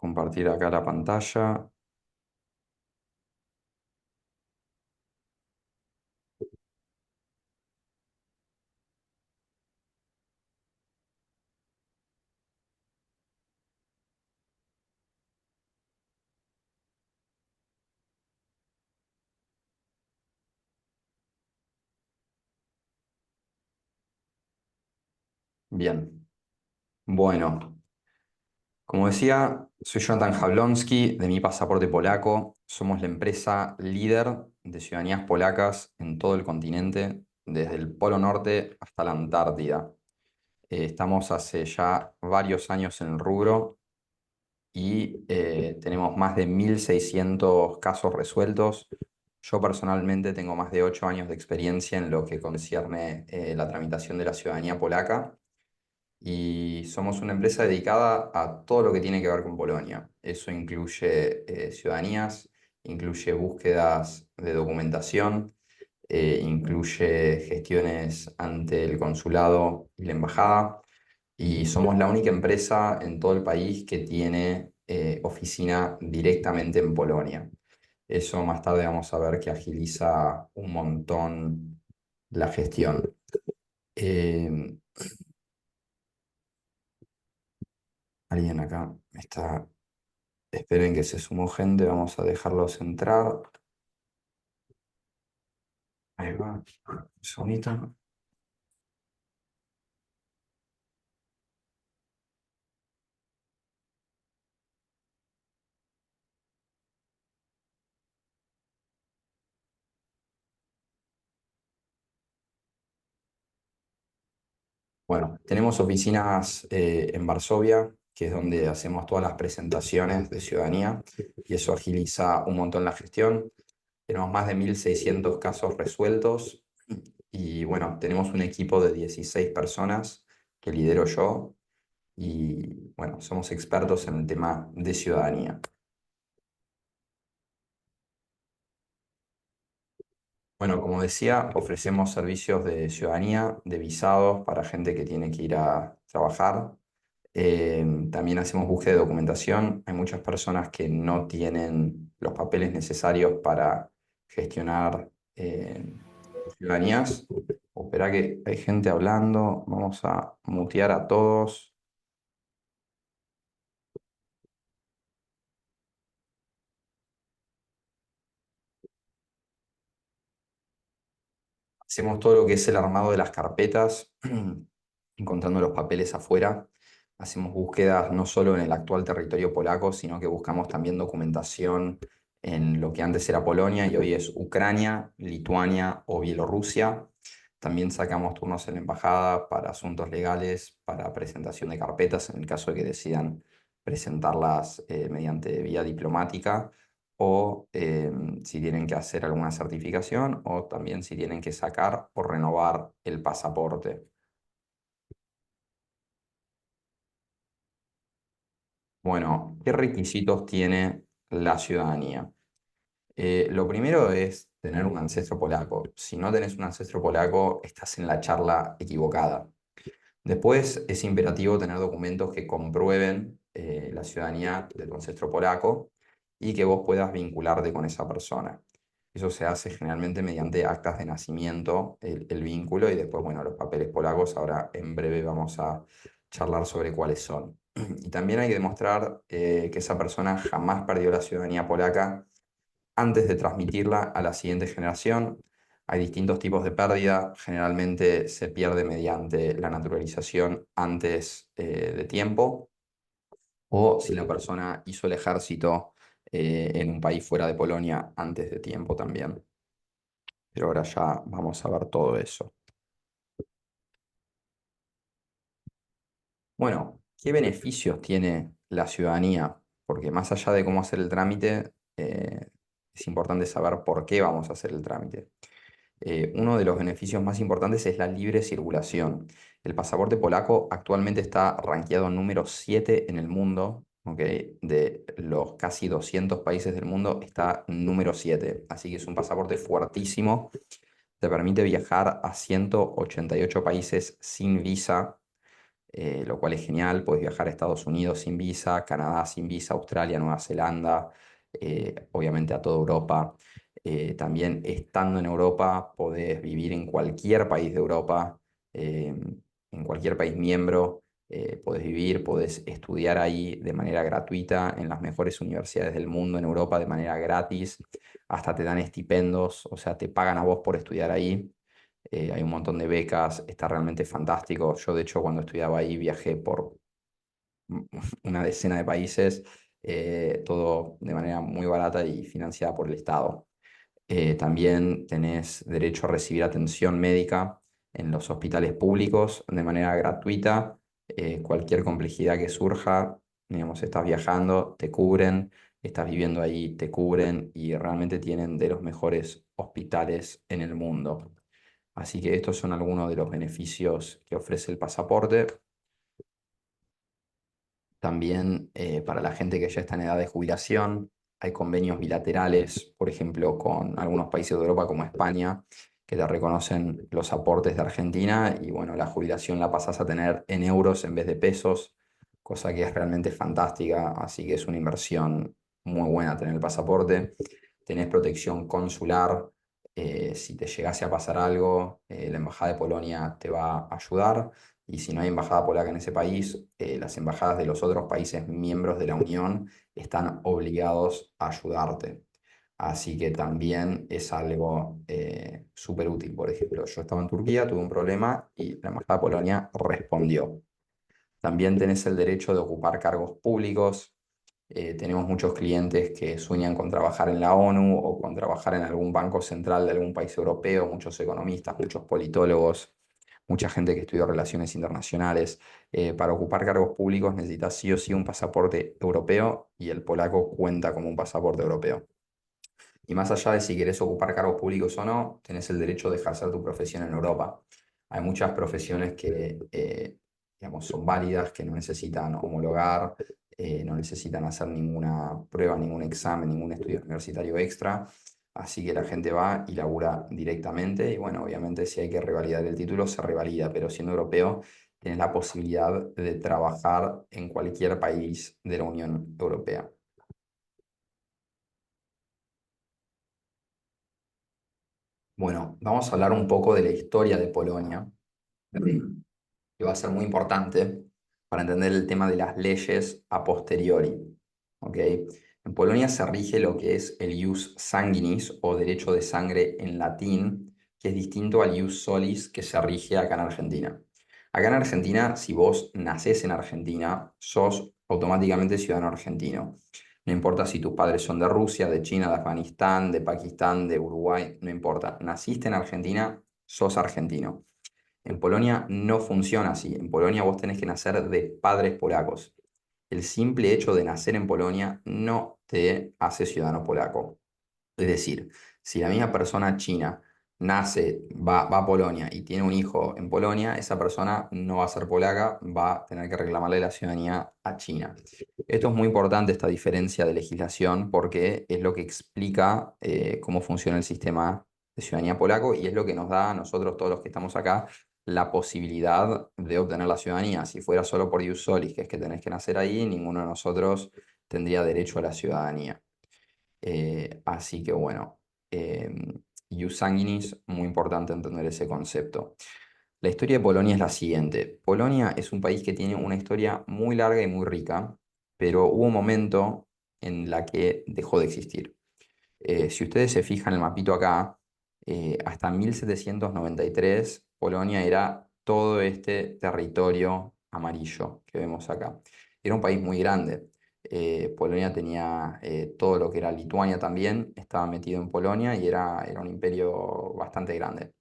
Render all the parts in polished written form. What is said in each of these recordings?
compartir acá la pantalla. Bien, bueno, como decía, soy Jonathan Jablonski de Mi Pasaporte Polaco. Somos la empresa líder de ciudadanías polacas en todo el continente, desde el Polo Norte hasta la Antártida. Estamos hace ya varios años en el rubro y tenemos más de 1.600 casos resueltos. Yo personalmente tengo más de 8 años de experiencia en lo que concierne la tramitación de la ciudadanía polaca y somos una empresa dedicada a todo lo que tiene que ver con Polonia. Eso incluye ciudadanías, incluye búsquedas de documentación, incluye gestiones ante el consulado y la embajada. Y somos la única empresa en todo el país que tiene oficina directamente en Polonia. Eso más tarde vamos a ver que agiliza un montón la gestión. Eh, Alguien acá me está. Esperen que se sumó gente, vamos a dejarlos entrar. Ahí va. Un segundito. Bueno, tenemos oficinas en Varsovia, que es donde hacemos todas las presentaciones de ciudadanía, y eso agiliza un montón la gestión. Tenemos más de 1.600 casos resueltos y bueno, tenemos un equipo de 16 personas que lidero yo y bueno, somos expertos en el tema de ciudadanía. Bueno, como decía, ofrecemos servicios de ciudadanía, de visados para gente que tiene que ir a trabajar. También hacemos búsqueda de documentación. Hay muchas personas que no tienen los papeles necesarios para gestionar ciudadanías. Espera que hay gente hablando. Vamos a mutear a todos. Hacemos todo lo que es el armado de las carpetas, encontrando los papeles afuera. Hacemos búsquedas no solo en el actual territorio polaco, sino que buscamos también documentación en lo que antes era Polonia y hoy es Ucrania, Lituania o Bielorrusia. También sacamos turnos en la embajada para asuntos legales, para presentación de carpetas, en el caso de que decidan presentarlas mediante vía diplomática o si tienen que hacer alguna certificación o también si tienen que sacar o renovar el pasaporte. Bueno, ¿qué requisitos tiene la ciudadanía? Lo primero es tener un ancestro polaco. Si no tenés un ancestro polaco, estás en la charla equivocada. Después es imperativo tener documentos que comprueben la ciudadanía de tu ancestro polaco y que vos puedas vincularte con esa persona. Eso se hace generalmente mediante actas de nacimiento, el vínculo, y después, bueno, los papeles polacos. Ahora en breve vamos a charlar sobre cuáles son. Y también hay que demostrar que esa persona jamás perdió la ciudadanía polaca antes de transmitirla a la siguiente generación. Hay distintos tipos de pérdida, generalmente se pierde mediante la naturalización antes de tiempo o si la persona hizo el ejército en un país fuera de Polonia antes de tiempo también. Pero ahora ya vamos a ver todo eso. Bueno, ¿qué beneficios tiene la ciudadanía? Porque más allá de cómo hacer el trámite, es importante saber por qué vamos a hacer el trámite. Uno de los beneficios más importantes es la libre circulación. El pasaporte polaco actualmente está rankeado número 7 en el mundo, ¿ok? De los casi 200 países del mundo está número 7. Así que es un pasaporte fuertísimo. Te permite viajar a 188 países sin visa. lo cual es genial. Puedes viajar a Estados Unidos sin visa, Canadá sin visa, Australia, Nueva Zelanda, obviamente a toda Europa. También estando en Europa, podés vivir en cualquier país de Europa, eh, en cualquier país miembro. Podés vivir, podés estudiar ahí de manera gratuita en las mejores universidades del mundo en Europa de manera gratis. Hasta te dan estipendos, o sea, te pagan a vos por estudiar ahí. Hay un montón de becas, está realmente fantástico. Yo, de hecho, cuando estudiaba ahí viajé por una decena de países, todo de manera muy barata y financiada por el Estado. También tenés derecho a recibir atención médica en los hospitales públicos de manera gratuita. Cualquier complejidad que surja, digamos, estás viajando, te cubren, estás viviendo ahí, te cubren y realmente tienen de los mejores hospitales en el mundo. Así que estos son algunos de los beneficios que ofrece el pasaporte. También para la gente que ya está en edad de jubilación, hay convenios bilaterales, por ejemplo, con algunos países de Europa como España, que te reconocen los aportes de Argentina y bueno, la jubilación la pasas a tener en euros en vez de pesos, cosa que es realmente fantástica, así que es una inversión muy buena tener el pasaporte. Tenés protección consular, si te llegase a pasar algo, la Embajada de Polonia te va a ayudar. Y si no hay embajada polaca en ese país, las embajadas de los otros países miembros de la Unión están obligados a ayudarte. Así que también es algo súper útil. Por ejemplo, yo estaba en Turquía, tuve un problema y la embajada de Polonia respondió. También tenés el derecho de ocupar cargos públicos. Tenemos muchos clientes que sueñan con trabajar en la ONU o con trabajar en algún banco central de algún país europeo, muchos economistas, muchos politólogos, mucha gente que estudió relaciones internacionales. Para ocupar cargos públicos necesitas sí o sí un pasaporte europeo y el polaco cuenta como un pasaporte europeo. Y más allá de si querés ocupar cargos públicos o no, tenés el derecho de ejercer tu profesión en Europa. Hay muchas profesiones que, digamos, son válidas, que no necesitan homologar, no necesitan hacer ninguna prueba, ningún examen, ningún estudio universitario extra. Así que la gente va y labura directamente. Y bueno, obviamente si hay que revalidar el título, se revalida, pero siendo europeo, tienes la posibilidad de trabajar en cualquier país de la Unión Europea. Bueno, vamos a hablar un poco de la historia de Polonia, que va a ser muy importante para entender el tema de las leyes a posteriori. ¿Ok? En Polonia se rige lo que es el ius sanguinis o derecho de sangre en latín, que es distinto al ius solis que se rige acá en Argentina. Acá en Argentina, si vos nacés en Argentina, sos automáticamente ciudadano argentino. No importa si tus padres son de Rusia, de China, de Afganistán, de Pakistán, de Uruguay, no importa. Naciste en Argentina, sos argentino. En Polonia no funciona así. En Polonia vos tenés que nacer de padres polacos. El simple hecho de nacer en Polonia no te hace ciudadano polaco. Es decir, si la misma persona china nace, va a Polonia y tiene un hijo en Polonia, esa persona no va a ser polaca, va a tener que reclamarle la ciudadanía a China. Esto es muy importante, esta diferencia de legislación, porque es lo que explica cómo funciona el sistema de ciudadanía polaco y es lo que nos da a nosotros, todos los que estamos acá, la posibilidad de obtener la ciudadanía. Si fuera solo por ius solis, que es que tenés que nacer ahí, ninguno de nosotros tendría derecho a la ciudadanía. Así que bueno, eh, ius sanguinis, muy importante entender ese concepto. La historia de Polonia es la siguiente. Polonia es un país que tiene una historia muy larga y muy rica, pero hubo un momento en la que dejó de existir. Si ustedes se fijan en el mapito acá, hasta 1793 Polonia era todo este territorio amarillo que vemos acá. Era un país muy grande. Polonia tenía todo lo que era Lituania también, estaba metido en Polonia y era un imperio bastante grande.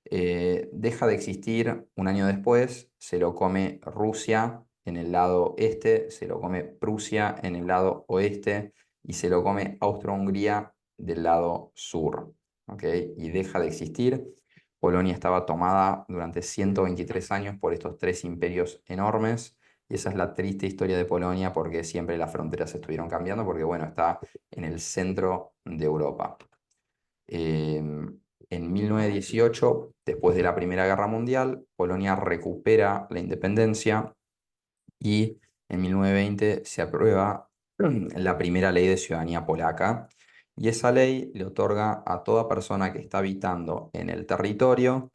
Deja de existir un año después, se lo come Rusia en el lado este, se lo come Prusia en el lado oeste y se lo come Austro-Hungría del lado sur. ¿Ok? Y deja de existir. Polonia estaba tomada durante 123 años por estos tres imperios enormes. Y esa es la triste historia de Polonia porque siempre las fronteras estuvieron cambiando porque, bueno, está en el centro de Europa. Em, En 1918, después de la Primera Guerra Mundial, Polonia recupera la independencia y en 1920 se aprueba la primera ley de ciudadanía polaca. Y esa ley le otorga a toda persona que está habitando en el territorio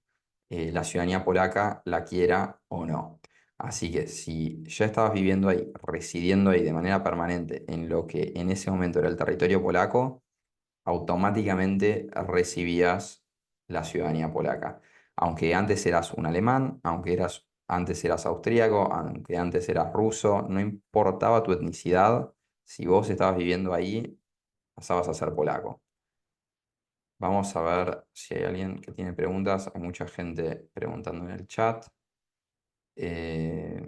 la ciudadanía polaca, la quiera o no. Así que si ya estabas viviendo ahí, residiendo ahí de manera permanente en lo que en ese momento era el territorio polaco, automáticamente recibías la ciudadanía polaca. Aunque antes eras un alemán, antes eras austríaco, aunque antes eras ruso, no importaba tu etnicidad, si vos estabas viviendo ahí, pasabas a ser polaco. Vamos a ver si hay alguien que tiene preguntas. Hay mucha gente preguntando en el chat. Eh,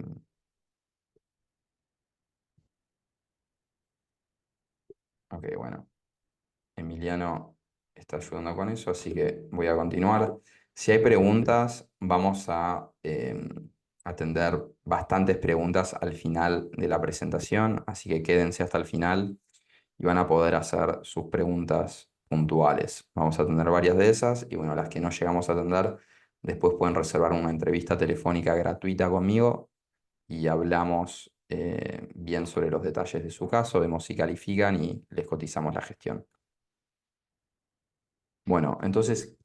ok, bueno. Emiliano está ayudando con eso, así que voy a continuar. Si hay preguntas, vamos a atender bastantes preguntas al final de la presentación, así que quédense hasta el final y van a poder hacer sus preguntas puntuales. Vamos a atender varias de esas y bueno, las que no llegamos a atender, después pueden reservar una entrevista telefónica gratuita conmigo y hablamos bien sobre los detalles de su caso, vemos si califican y les cotizamos la gestión. Bueno, entonces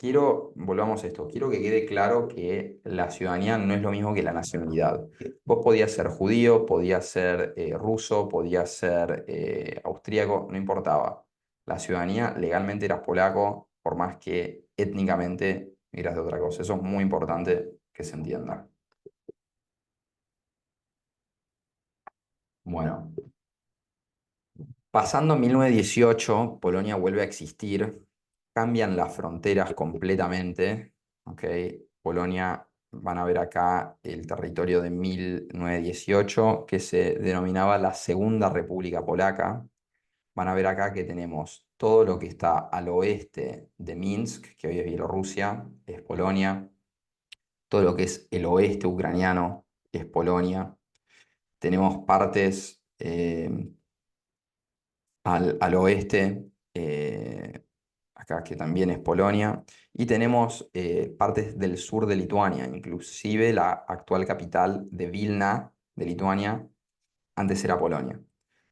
volvamos a esto, quiero que quede claro que la ciudadanía no es lo mismo que la nacionalidad. Vos podías ser judío, podías ser ruso, podías ser austríaco, no importaba. La ciudadanía legalmente eras polaco, por más que étnicamente eras de otra cosa. Eso es muy importante que se entienda. Bueno, pasando 1918, Polonia vuelve a existir, cambian las fronteras completamente, ¿ok? Polonia, van a ver acá el territorio de 1918, que se denominaba la Segunda República Polaca. Van a ver acá que tenemos todo lo que está al oeste de Minsk, que hoy es Bielorrusia, es Polonia. Todo lo que es el oeste ucraniano es Polonia. Tenemos partes al oeste, acá que también es Polonia, y tenemos partes del sur de Lituania, inclusive la actual capital de Vilna, de Lituania, antes era Polonia.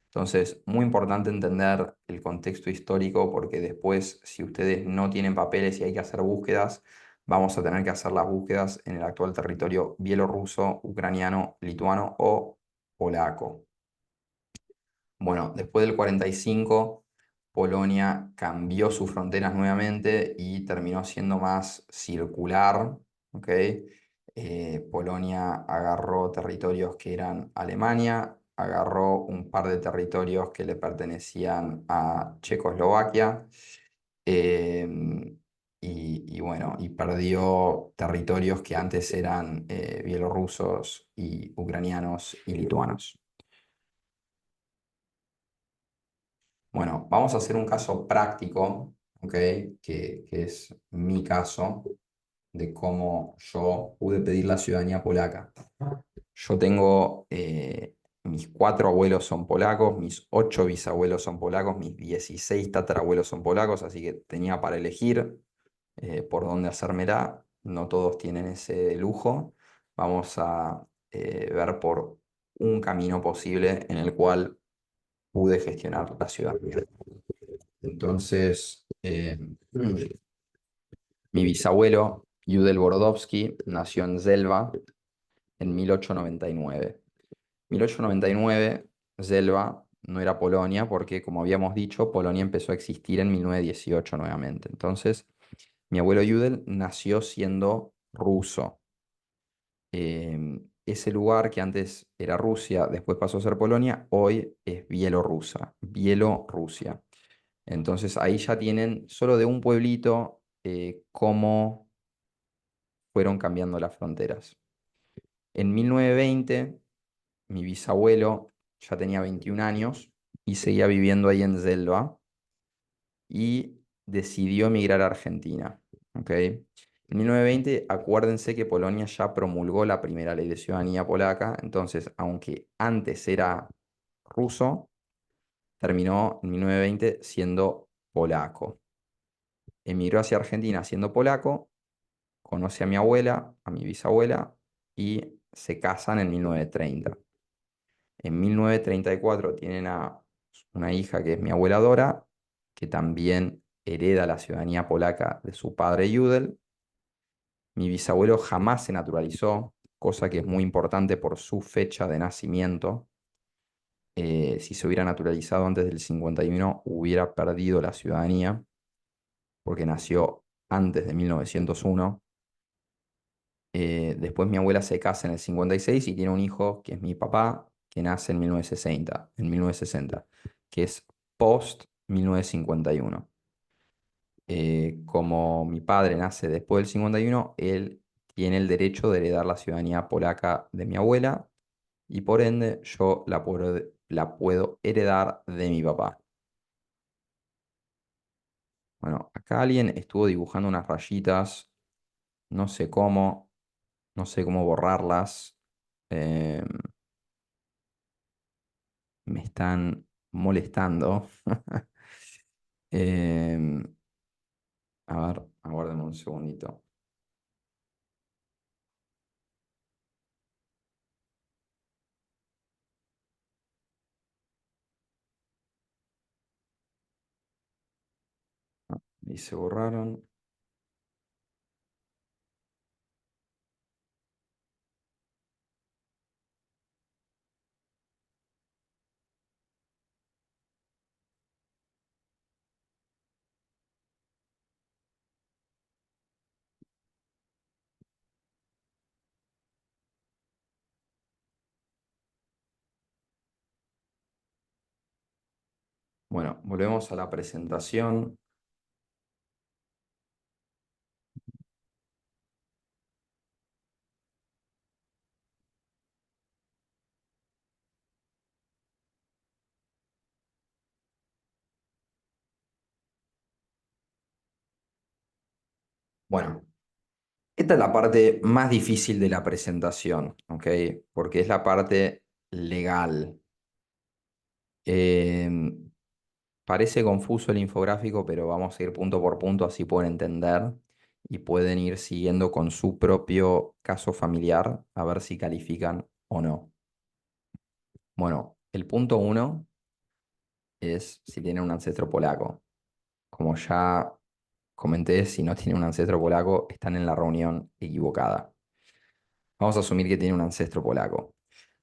Entonces, muy importante entender el contexto histórico porque después, si ustedes no tienen papeles y hay que hacer búsquedas, vamos a tener que hacer las búsquedas en el actual territorio bielorruso, ucraniano, lituano o polaco. Bueno, después del 45, Polonia cambió sus fronteras nuevamente y terminó siendo más circular, ¿ok? Polonia agarró territorios que eran Alemania, agarró un par de territorios que le pertenecían a Checoslovaquia, y bueno, y perdió territorios que antes eran bielorrusos y ucranianos y lituanos. Bueno, vamos a hacer un caso práctico, ¿ok? Que es mi caso de cómo yo pude pedir la ciudadanía polaca. Yo tengo, mis 4 abuelos son polacos, mis 8 bisabuelos son polacos, mis 16 tatarabuelos son polacos, así que tenía para elegir por dónde hacérmela. No todos tienen ese lujo. Vamos a ver por un camino posible en el cual pude gestionar la ciudadanía. Entonces, mi bisabuelo, Yudel Borodovsky, nació en Zelva en 1899. 1899, Zelva no era Polonia porque, como habíamos dicho, Polonia empezó a existir en 1918 nuevamente. Entonces, mi abuelo Yudel nació siendo ruso. Ese lugar que antes era Rusia, después pasó a ser Polonia, hoy es Bielorrusia. Entonces ahí ya tienen solo de un pueblito cómo fueron cambiando las fronteras. En 1920, mi bisabuelo ya tenía 21 años y seguía viviendo ahí en Zelva y decidió emigrar a Argentina. ¿Ok? En 1920, acuérdense que Polonia ya promulgó la primera ley de ciudadanía polaca, entonces, aunque antes era ruso, terminó en 1920 siendo polaco. emigró hacia Argentina siendo polaco, conoce a mi abuela, a mi bisabuela, y se casan en 1930. En 1934 tienen a una hija que es mi abuela Dora, que también hereda la ciudadanía polaca de su padre Judel. Mi bisabuelo jamás se naturalizó, cosa que es muy importante por su fecha de nacimiento. Si se hubiera naturalizado antes del 51, hubiera perdido la ciudadanía, porque nació antes de 1901. Después mi abuela se casa en el 56 y tiene un hijo que es mi papá, que nace en 1960, que es post 1951. Como mi padre nace después del 51, él tiene el derecho de heredar la ciudadanía polaca de mi abuela y por ende yo la puedo heredar de mi papá. Bueno, acá alguien estuvo dibujando unas rayitas, no sé cómo, no sé cómo borrarlas. em, Me están molestando. Em, a ver, aguárdenme un segundito. Y se borraron. Bueno, volvemos a la presentación. Bueno, esta es la parte más difícil de la presentación, ¿ok? Porque es la parte legal. Em, Parece confuso el infográfico, pero vamos a ir punto por punto, así pueden entender y pueden ir siguiendo con su propio caso familiar a ver si califican o no. Bueno, el punto uno es si tienen un ancestro polaco. Como ya comenté, si no tienen un ancestro polaco, están en la reunión equivocada. Vamos a asumir que tienen un ancestro polaco.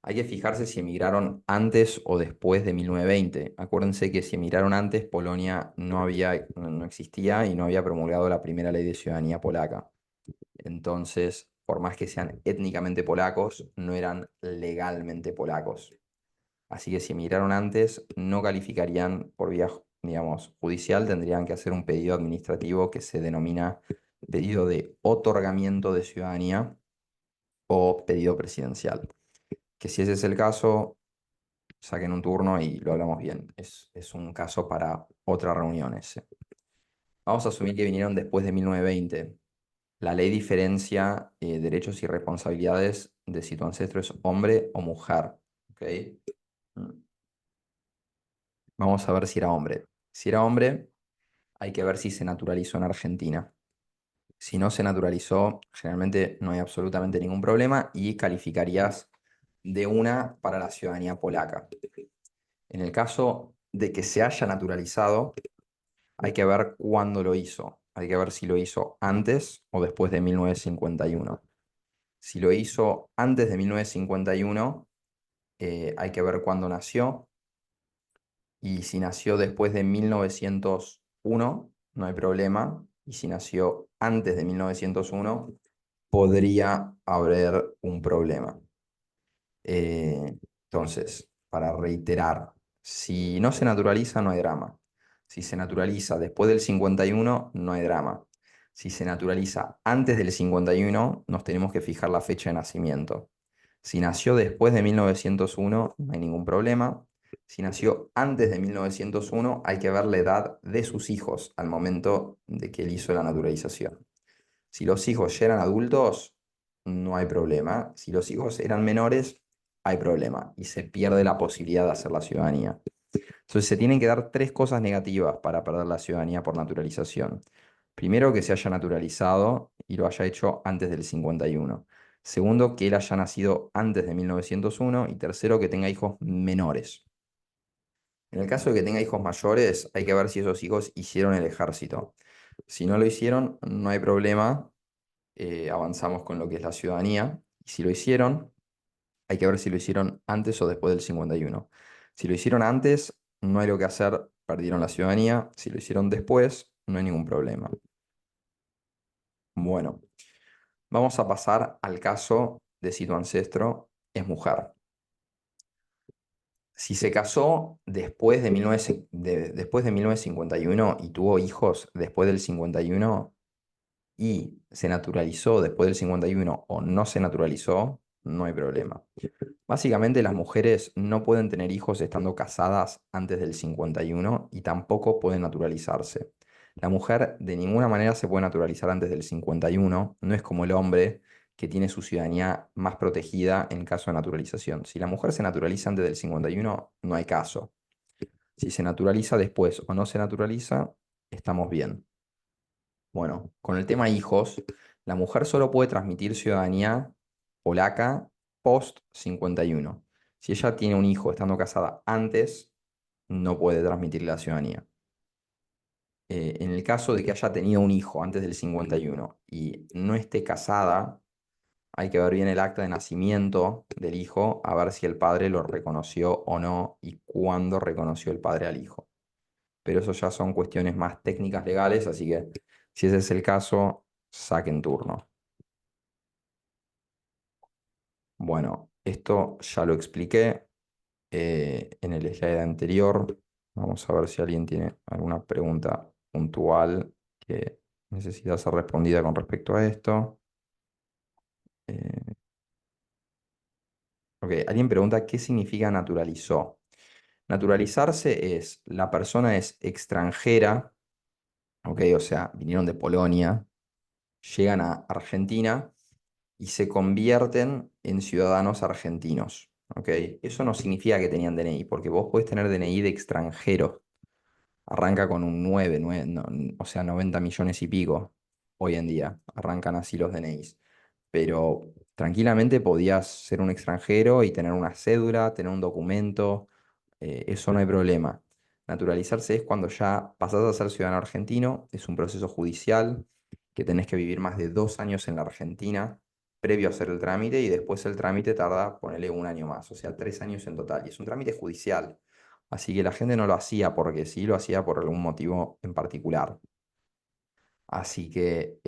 Hay que fijarse si emigraron antes o después de 1920. Acuérdense que si emigraron antes, Polonia no existía y no había promulgado la primera ley de ciudadanía polaca. Entonces, por más que sean étnicamente polacos, no eran legalmente polacos. Así que si emigraron antes, no calificarían por vía, digamos, judicial, tendrían que hacer un pedido administrativo que se denomina pedido de otorgamiento de ciudadanía o pedido presidencial. Que si ese es el caso, saquen un turno y lo hablamos bien. Es un caso para otra reunión ese. Vamos a asumir que vinieron después de 1920. La ley diferencia derechos y responsabilidades de si tu ancestro es hombre o mujer. ¿Ok? Mm. Vamos a ver si era hombre. Si era hombre, hay que ver si se naturalizó en Argentina. Si no se naturalizó, generalmente no hay absolutamente ningún problema y calificarías de una para la ciudadanía polaca. En el caso de que se haya naturalizado, hay que ver cuándo lo hizo. Hay que ver si lo hizo antes o después de 1951. Si lo hizo antes de 1951, hay que ver cuándo nació. Y si nació después de 1901, no hay problema. Y si nació antes de 1901, podría haber un problema. Entonces, para reiterar, si no se naturaliza, no hay drama. Si se naturaliza después del 51, no hay drama. Si se naturaliza antes del 51, nos tenemos que fijar la fecha de nacimiento. Si nació después de 1901, no hay ningún problema. Si nació antes de 1901, hay que ver la edad de sus hijos al momento de que él hizo la naturalización. Si los hijos ya eran adultos, no hay problema. Si los hijos eran menores, hay problema y se pierde la posibilidad de hacer la ciudadanía. Entonces se tienen que dar tres cosas negativas para perder la ciudadanía por naturalización. Primero, que se haya naturalizado y lo haya hecho antes del 51. Segundo, que él haya nacido antes de 1901. Y tercero, que tenga hijos menores. En el caso de que tenga hijos mayores, hay que ver si esos hijos hicieron el ejército. Si no lo hicieron, no hay problema, avanzamos con lo que es la ciudadanía. Y si lo hicieron, hay que ver si lo hicieron antes o después del 51. Si lo hicieron antes, no hay lo que hacer, perdieron la ciudadanía. Si lo hicieron después, no hay ningún problema. Bueno, vamos a pasar al caso de si tu ancestro es mujer. Si se casó después de 1951 y tuvo hijos después del 51 y se naturalizó después del 51 o no se naturalizó, no hay problema. Básicamente las mujeres no pueden tener hijos estando casadas antes del 51 y tampoco pueden naturalizarse. La mujer de ninguna manera se puede naturalizar antes del 51, no es como el hombre que tiene su ciudadanía más protegida en caso de naturalización. Si la mujer se naturaliza antes del 51, no hay caso. Si se naturaliza después o no se naturaliza, estamos bien. Bueno, con el tema hijos, la mujer solo puede transmitir ciudadanía polaca post 51. Si ella tiene un hijo estando casada antes, no puede transmitir la ciudadanía. En el caso de que haya tenido un hijo antes del 51 y no esté casada, hay que ver bien el acta de nacimiento del hijo, a ver si el padre lo reconoció o no y cuándo reconoció el padre al hijo. Pero eso ya son cuestiones más técnicas legales, así que si ese es el caso, saquen turno. Bueno, esto ya lo expliqué en el slide anterior. Vamos a ver si alguien tiene alguna pregunta puntual que necesita ser respondida con respecto a esto. Eh, ok, alguien pregunta qué significa naturalizó. Naturalizarse es, la persona es extranjera, ok, o sea, vinieron de Polonia, llegan a Argentina y se convierten en ciudadanos argentinos. ¿Ok? Eso no significa que tenían DNI, porque vos podés tener DNI de extranjero. Arranca con un 9, o sea, 90 millones y pico hoy en día. Arrancan así los DNIs. Pero tranquilamente podías ser un extranjero y tener una cédula, tener un documento, eso no hay problema. Naturalizarse es cuando ya pasás a ser ciudadano argentino, es un proceso judicial que tenés que vivir más de 2 años en la Argentina previo a hacer el trámite y después el trámite tarda, ponele un año más, o sea, 3 años en total. Y es un trámite judicial, así que la gente no lo hacía porque sí, lo hacía por algún motivo en particular. Así que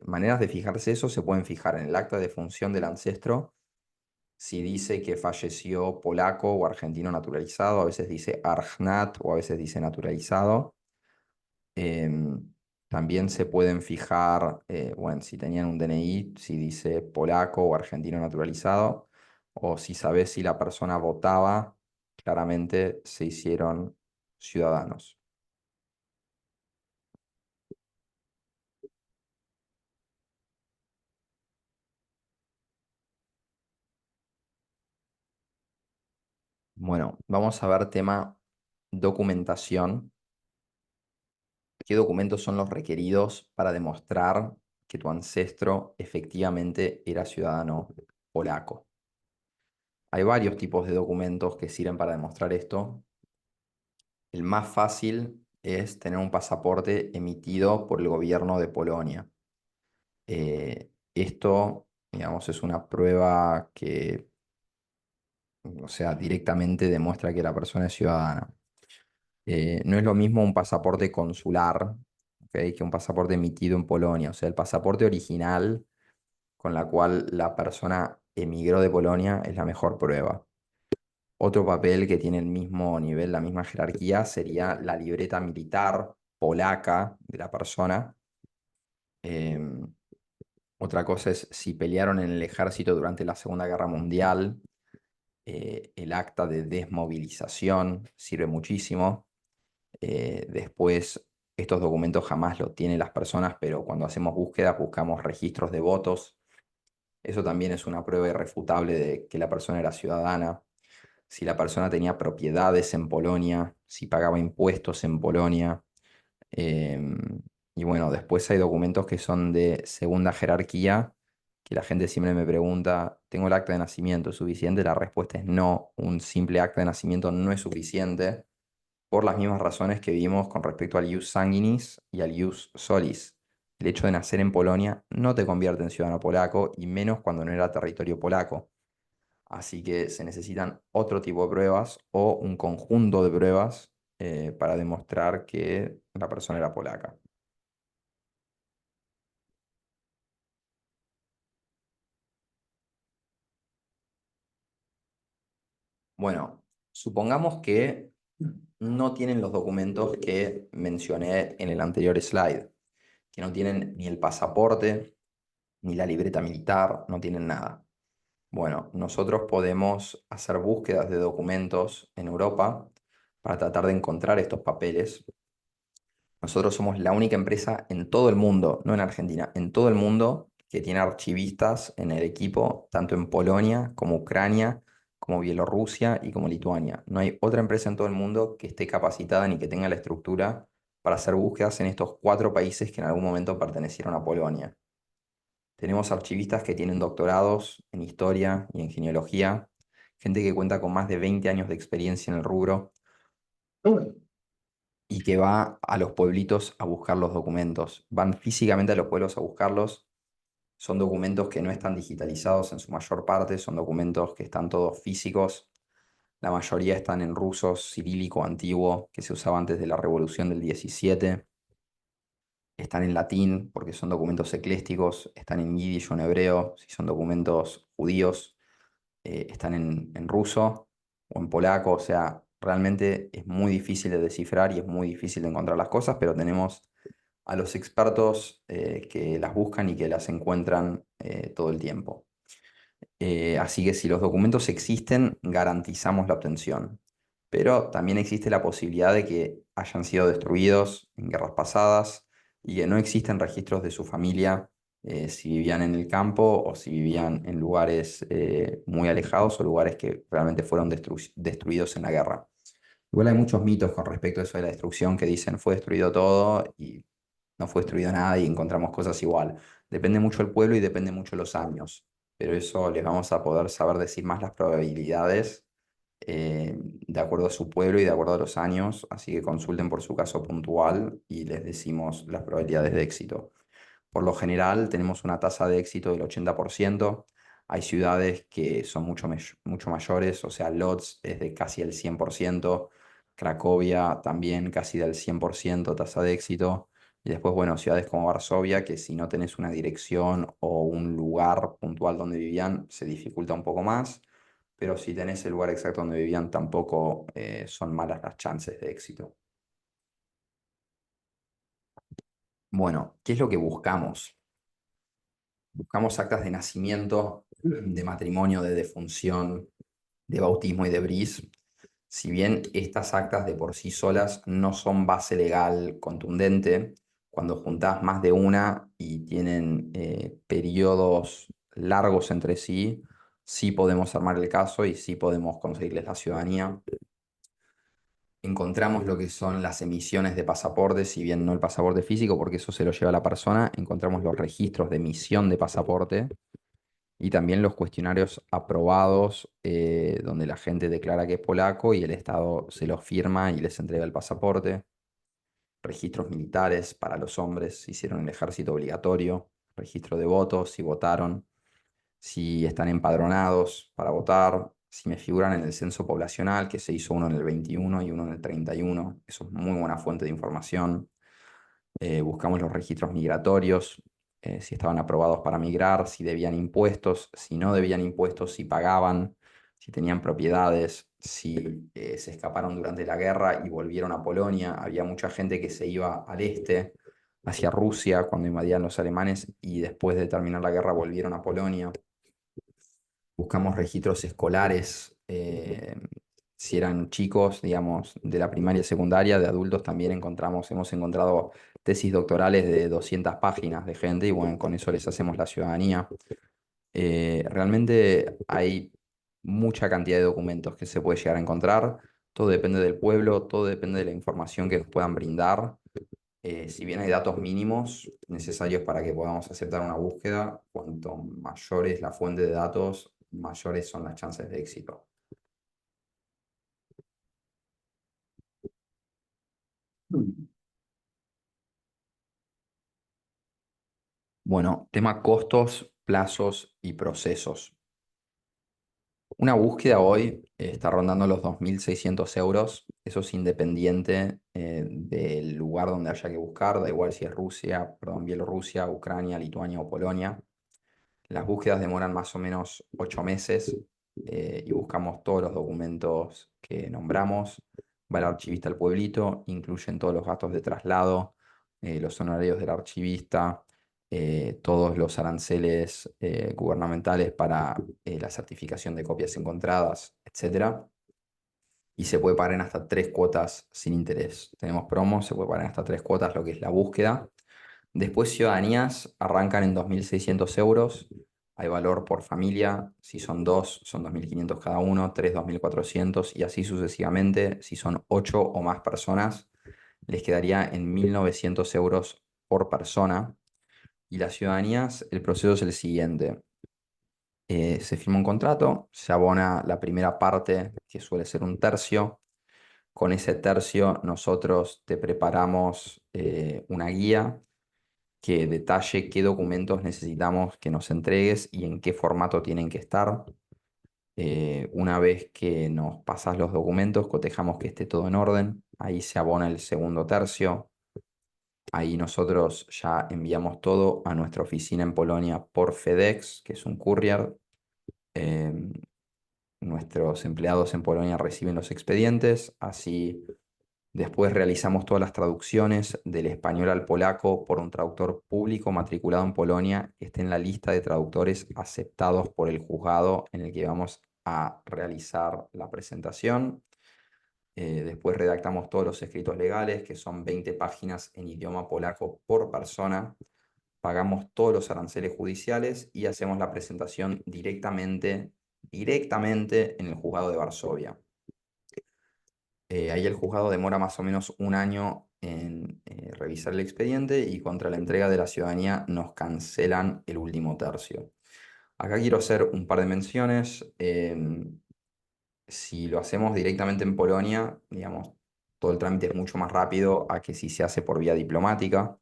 maneras de fijarse eso se pueden fijar en el acta de función del ancestro, si dice que falleció polaco o argentino naturalizado, a veces dice Argnat o a veces dice naturalizado. También se pueden fijar, bueno, si tenían un DNI, si dice polaco o argentino naturalizado, o si sabes si la persona votaba, claramente se hicieron ciudadanos. Bueno, vamos a ver tema documentación. ¿Qué documentos son los requeridos para demostrar que tu ancestro efectivamente era ciudadano polaco? Hay varios tipos de documentos que sirven para demostrar esto. El más fácil es tener un pasaporte emitido por el gobierno de Polonia. Esto, digamos, es una prueba que, o sea, directamente demuestra que la persona es ciudadana. No es lo mismo un pasaporte consular, ¿ok? Que un pasaporte emitido en Polonia. O sea, el pasaporte original con la cual la persona emigró de Polonia es la mejor prueba. Otro papel que tiene el mismo nivel, la misma jerarquía, sería la libreta militar polaca de la persona. Em, Otra cosa es si pelearon en el ejército durante la Segunda Guerra Mundial, el acta de desmovilización sirve muchísimo. Después, estos documentos jamás los tienen las personas, pero cuando hacemos búsquedas buscamos registros de votos. Eso también es una prueba irrefutable de que la persona era ciudadana. Si la persona tenía propiedades en Polonia, si pagaba impuestos en Polonia. em, Y bueno, después hay documentos que son de segunda jerarquía, que la gente siempre me pregunta, ¿tengo el acta de nacimiento? ¿Es suficiente? La respuesta es no, un simple acta de nacimiento no es suficiente por las mismas razones que vimos con respecto al ius sanguinis y al ius solis. El hecho de nacer en Polonia no te convierte en ciudadano polaco y menos cuando no era territorio polaco. Así que se necesitan otro tipo de pruebas o un conjunto de pruebas para demostrar que la persona era polaca. Bueno, supongamos que no tienen los documentos que mencioné en el anterior slide, que no tienen ni el pasaporte, ni la libreta militar, no tienen nada. Bueno, nosotros podemos hacer búsquedas de documentos en Europa para tratar de encontrar estos papeles. Nosotros somos la única empresa en todo el mundo, no en Argentina, en todo el mundo que tiene archivistas en el equipo, tanto en Polonia como Ucrania, como Bielorrusia y como Lituania. No hay otra empresa en todo el mundo que esté capacitada ni que tenga la estructura para hacer búsquedas en estos cuatro países que en algún momento pertenecieron a Polonia. Tenemos archivistas que tienen doctorados en historia y en genealogía, gente que cuenta con más de 20 años de experiencia en el rubro y que va a los pueblitos a buscar los documentos. Van físicamente a los pueblos a buscarlos. Son documentos que no están digitalizados en su mayor parte, son documentos que están todos físicos. La mayoría están en ruso cirílico antiguo, que se usaba antes de la Revolución del 17. Están en latín, porque son documentos eclésticos. Están en yiddish o en hebreo, si son documentos judíos. Están en ruso o en polaco, o sea, realmente es muy difícil de descifrar y es muy difícil de encontrar las cosas, pero tenemos a los expertos que las buscan y que las encuentran todo el tiempo. Así que si los documentos existen, garantizamos la obtención. Pero también existe la posibilidad de que hayan sido destruidos en guerras pasadas y que no existen registros de su familia si vivían en el campo o si vivían en lugares muy alejados o lugares que realmente fueron destruidos en la guerra. Igual hay muchos mitos con respecto a eso de la destrucción que dicen fue destruido todo y no fue destruido nada y encontramos cosas igual. Depende mucho el pueblo y depende mucho los años, pero eso les vamos a poder saber decir más las probabilidades de acuerdo a su pueblo y de acuerdo a los años, así que consulten por su caso puntual y les decimos las probabilidades de éxito. Por lo general tenemos una tasa de éxito del 80%. Hay ciudades que son mucho mayores, o sea, Lodz es de casi el 100%, Cracovia también casi del 100% tasa de éxito. Y después, bueno, ciudades como Varsovia, que si no tenés una dirección o un lugar puntual donde vivían, se dificulta un poco más, pero si tenés el lugar exacto donde vivían, tampoco son malas las chances de éxito. Bueno, ¿qué es lo que buscamos? Buscamos actas de nacimiento, de matrimonio, de defunción, de bautismo y de bris. Si bien estas actas de por sí solas no son base legal contundente, cuando juntás más de una y tienen periodos largos entre sí, sí podemos armar el caso y sí podemos conseguirles la ciudadanía. Encontramos lo que son las emisiones de pasaportes, si bien no el pasaporte físico, porque eso se lo lleva la persona, encontramos los registros de emisión de pasaporte y también los cuestionarios aprobados, donde la gente declara que es polaco y el Estado se los firma y les entrega el pasaporte. Registros militares para los hombres, si hicieron el ejército obligatorio. Registro de votos, si votaron. Si están empadronados para votar. Si me figuran en el censo poblacional, que se hizo uno en el 21 y uno en el 31. Eso es muy buena fuente de información. Buscamos los registros migratorios, si estaban aprobados para migrar, si debían impuestos, si no debían impuestos, si pagaban, si tenían propiedades, si se escaparon durante la guerra y volvieron a Polonia. Había mucha gente que se iba al este, hacia Rusia, cuando invadían los alemanes y después de terminar la guerra volvieron a Polonia. Buscamos registros escolares, si eran chicos, digamos, de la primaria y secundaria, de adultos también hemos encontrado tesis doctorales de 200 páginas de gente y bueno, con eso les hacemos la ciudadanía. Realmente hay mucha cantidad de documentos que se puede llegar a encontrar, todo depende del pueblo, todo depende de la información que nos puedan brindar. Si bien hay datos mínimos necesarios para que podamos aceptar una búsqueda, cuanto mayor es la fuente de datos, mayores son las chances de éxito. Mm. Bueno, tema costos, plazos y procesos. Una búsqueda hoy está rondando los 2.600 euros. Eso es independiente del lugar donde haya que buscar, da igual si es Rusia, perdón, Bielorrusia, Ucrania, Lituania o Polonia. Las búsquedas demoran más o menos 8 meses y buscamos todos los documentos que nombramos. Va el archivista al pueblito, incluyen todos los gastos de traslado, los honorarios del archivista, todos los aranceles gubernamentales para la certificación de copias encontradas, etcétera. Y se puede pagar en hasta 3 cuotas sin interés. Tenemos promos, se puede pagar en hasta 3 cuotas lo que es la búsqueda. Después ciudadanías arrancan en 2.600 euros. Hay valor por familia. Si son dos, son 2.500 cada uno. Tres, 2.400 y así sucesivamente. Si son 8 o más personas, les quedaría en 1.900 euros por persona. Y las ciudadanías, el proceso es el siguiente. Se firma un contrato, se abona la primera parte, que suele ser un tercio. Con ese tercio nosotros te preparamos una guía que detalle qué documentos necesitamos que nos entregues y en qué formato tienen que estar. Una vez que nos pasas los documentos, cotejamos que esté todo en orden. Ahí se abona el segundo tercio. Ahí nosotros ya enviamos todo a nuestra oficina en Polonia por FedEx, que es un courier. Em, Nuestros empleados en Polonia reciben los expedientes, así después realizamos todas las traducciones del español al polaco por un traductor público matriculado en Polonia que esté en la lista de traductores aceptados por el juzgado en el que vamos a realizar la presentación. Después redactamos todos los escritos legales, que son 20 páginas en idioma polaco por persona. Pagamos todos los aranceles judiciales y hacemos la presentación directamente en el juzgado de Varsovia. Ahí el juzgado demora más o menos un año en revisar el expediente y contra la entrega de la ciudadanía nos cancelan el último tercio. Acá quiero hacer un par de menciones. Si lo hacemos directamente en Polonia, digamos, todo el trámite es mucho más rápido a que si se hace por vía diplomática.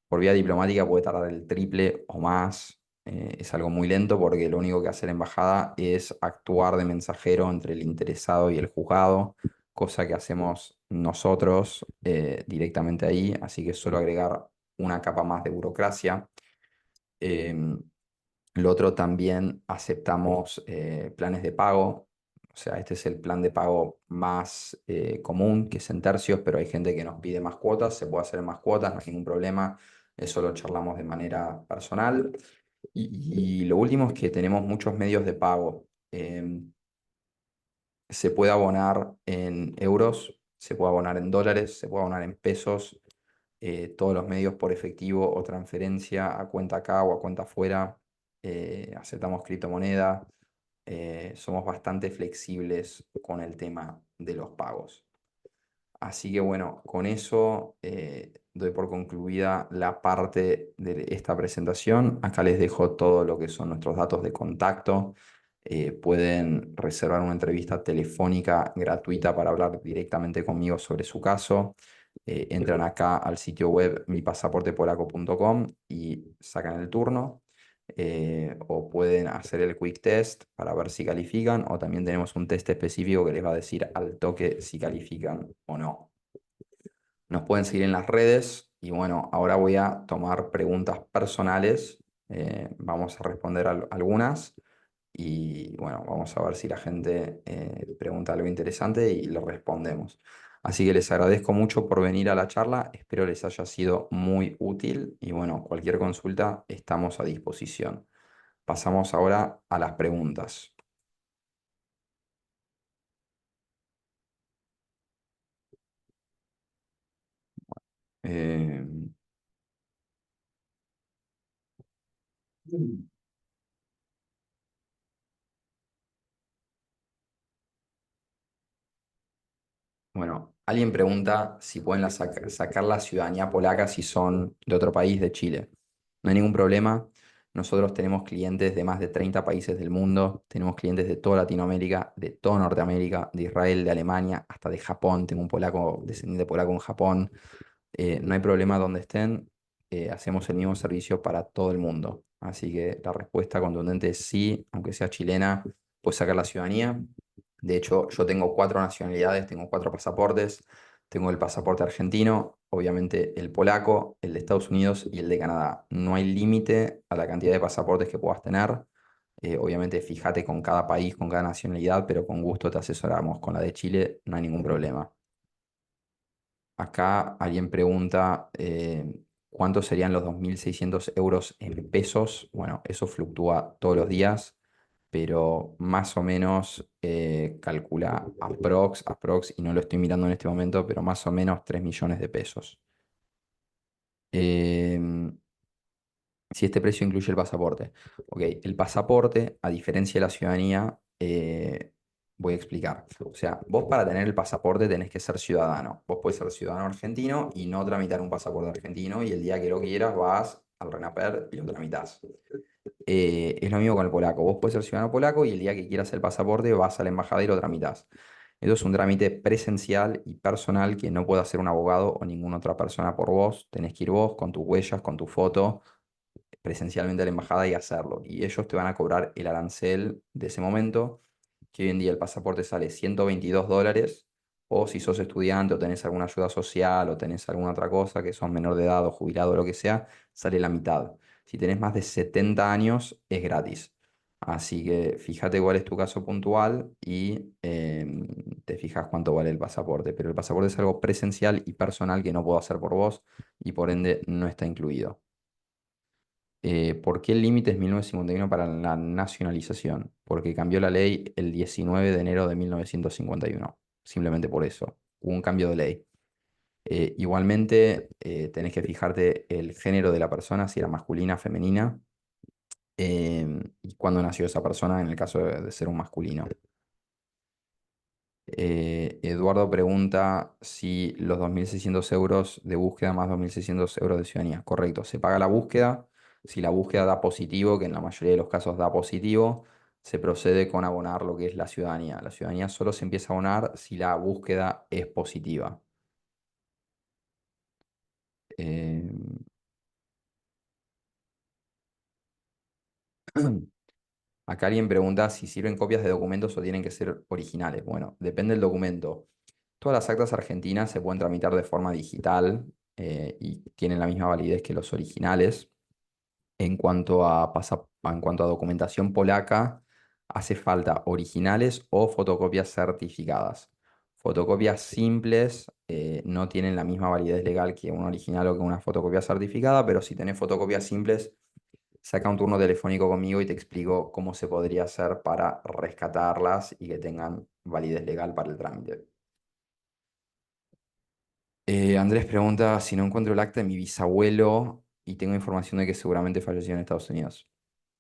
Por vía diplomática puede tardar el triple o más. Es algo muy lento porque lo único que hace la embajada es actuar de mensajero entre el interesado y el juzgado, cosa que hacemos nosotros directamente ahí, así que es solo agregar una capa más de burocracia. Em, lo otro también aceptamos planes de pago. O sea, este es el plan de pago más común, que es en tercios, pero hay gente que nos pide más cuotas, se puede hacer en más cuotas, no hay ningún problema. Eso lo charlamos de manera personal. Y lo último es que tenemos muchos medios de pago. Se puede abonar en euros, se puede abonar en dólares, se puede abonar en pesos, todos los medios por efectivo o transferencia a cuenta acá o a cuenta afuera. Aceptamos criptomoneda. Somos bastante flexibles con el tema de los pagos. Así que bueno, con eso doy por concluida la parte de esta presentación. Acá les dejo todo lo que son nuestros datos de contacto. Pueden reservar una entrevista telefónica gratuita para hablar directamente conmigo sobre su caso. Entran acá al sitio web mipasaportepolaco.com y sacan el turno. O pueden hacer el quick test para ver si califican, o también tenemos un test específico que les va a decir al toque si califican o no. Nos pueden seguir en las redes y bueno, ahora voy a tomar preguntas personales. Vamos a responder algunas y bueno, vamos a ver si la gente pregunta algo interesante y lo respondemos. Así que les agradezco mucho por venir a la charla, espero les haya sido muy útil y bueno, cualquier consulta estamos a disposición. Pasamos ahora a las preguntas. Eh, bueno, Alguien pregunta si pueden sacar la ciudadanía polaca si son de otro país, de Chile. No hay ningún problema. Nosotros tenemos clientes de más de 30 países del mundo, tenemos clientes de toda Latinoamérica, de toda Norteamérica, de Israel, de Alemania, hasta de Japón. Tengo un polaco, descendiente polaco en Japón. No hay problema donde estén, hacemos el mismo servicio para todo el mundo. Así que la respuesta contundente es sí, aunque sea chilena, puedes sacar la ciudadanía. De hecho, yo tengo cuatro nacionalidades, tengo cuatro pasaportes. Tengo el pasaporte argentino, obviamente el polaco, el de Estados Unidos y el de Canadá. No hay límite a la cantidad de pasaportes que puedas tener. Obviamente, fíjate con cada país, con cada nacionalidad, pero con gusto te asesoramos. Con la de Chile no hay ningún problema. Acá alguien pregunta cuántos serían los 2.600 euros en pesos. Bueno, eso fluctúa todos los días, pero más o menos calcula aprox, y no lo estoy mirando en este momento, pero más o menos 3 millones de pesos. Em, si este precio incluye el pasaporte. Ok, el pasaporte, a diferencia de la ciudadanía, voy a explicar. O sea, vos para tener el pasaporte tenés que ser ciudadano. Vos podés ser ciudadano argentino y no tramitar un pasaporte argentino y el día que lo quieras vas al RENAPER y lo tramitas. Es lo mismo con el polaco. Vos podés ser ciudadano polaco y el día que quieras el pasaporte vas a la embajada y lo tramitas. Esto es un trámite presencial y personal que no puede hacer un abogado o ninguna otra persona por vos. Tenés que ir vos con tus huellas, con tu foto presencialmente a la embajada y hacerlo. Y ellos te van a cobrar el arancel de ese momento, que hoy en día el pasaporte sale $122, o si sos estudiante o tenés alguna ayuda social o tenés alguna otra cosa, que sos menor de edad o jubilado o lo que sea, sale la mitad. Si tenés más de 70 años, es gratis. Así que fíjate cuál es tu caso puntual y te fijas cuánto vale el pasaporte. Pero el pasaporte es algo presencial y personal que no puedo hacer por vos y por ende no está incluido. ¿Por qué el límite es 1951 para la nacionalización? Porque cambió la ley el 19 de enero de 1951. Simplemente por eso. Hubo un cambio de ley. Igualmente, tenés que fijarte el género de la persona, si era masculina, femenina, y cuándo nació esa persona en el caso de ser un masculino. Eduardo pregunta si los 2.600 euros de búsqueda más 2.600 euros de ciudadanía. Correcto, se paga la búsqueda. Si la búsqueda da positivo, que en la mayoría de los casos da positivo, se procede con abonar lo que es la ciudadanía. La ciudadanía solo se empieza a abonar si la búsqueda es positiva. Eh, Acá alguien pregunta si sirven copias de documentos o tienen que ser originales. Bueno, depende del documento. Todas las actas argentinas se pueden tramitar de forma digital y tienen la misma validez que los originales. En cuanto a documentación polaca, hace falta originales o fotocopias certificadas. Fotocopias simples no tienen la misma validez legal que un original o que una fotocopia certificada, pero si tenés fotocopias simples, saca un turno telefónico conmigo y te explico cómo se podría hacer para rescatarlas y que tengan validez legal para el trámite. Andrés pregunta si no encuentro el acta de mi bisabuelo y tengo información de que seguramente falleció en Estados Unidos.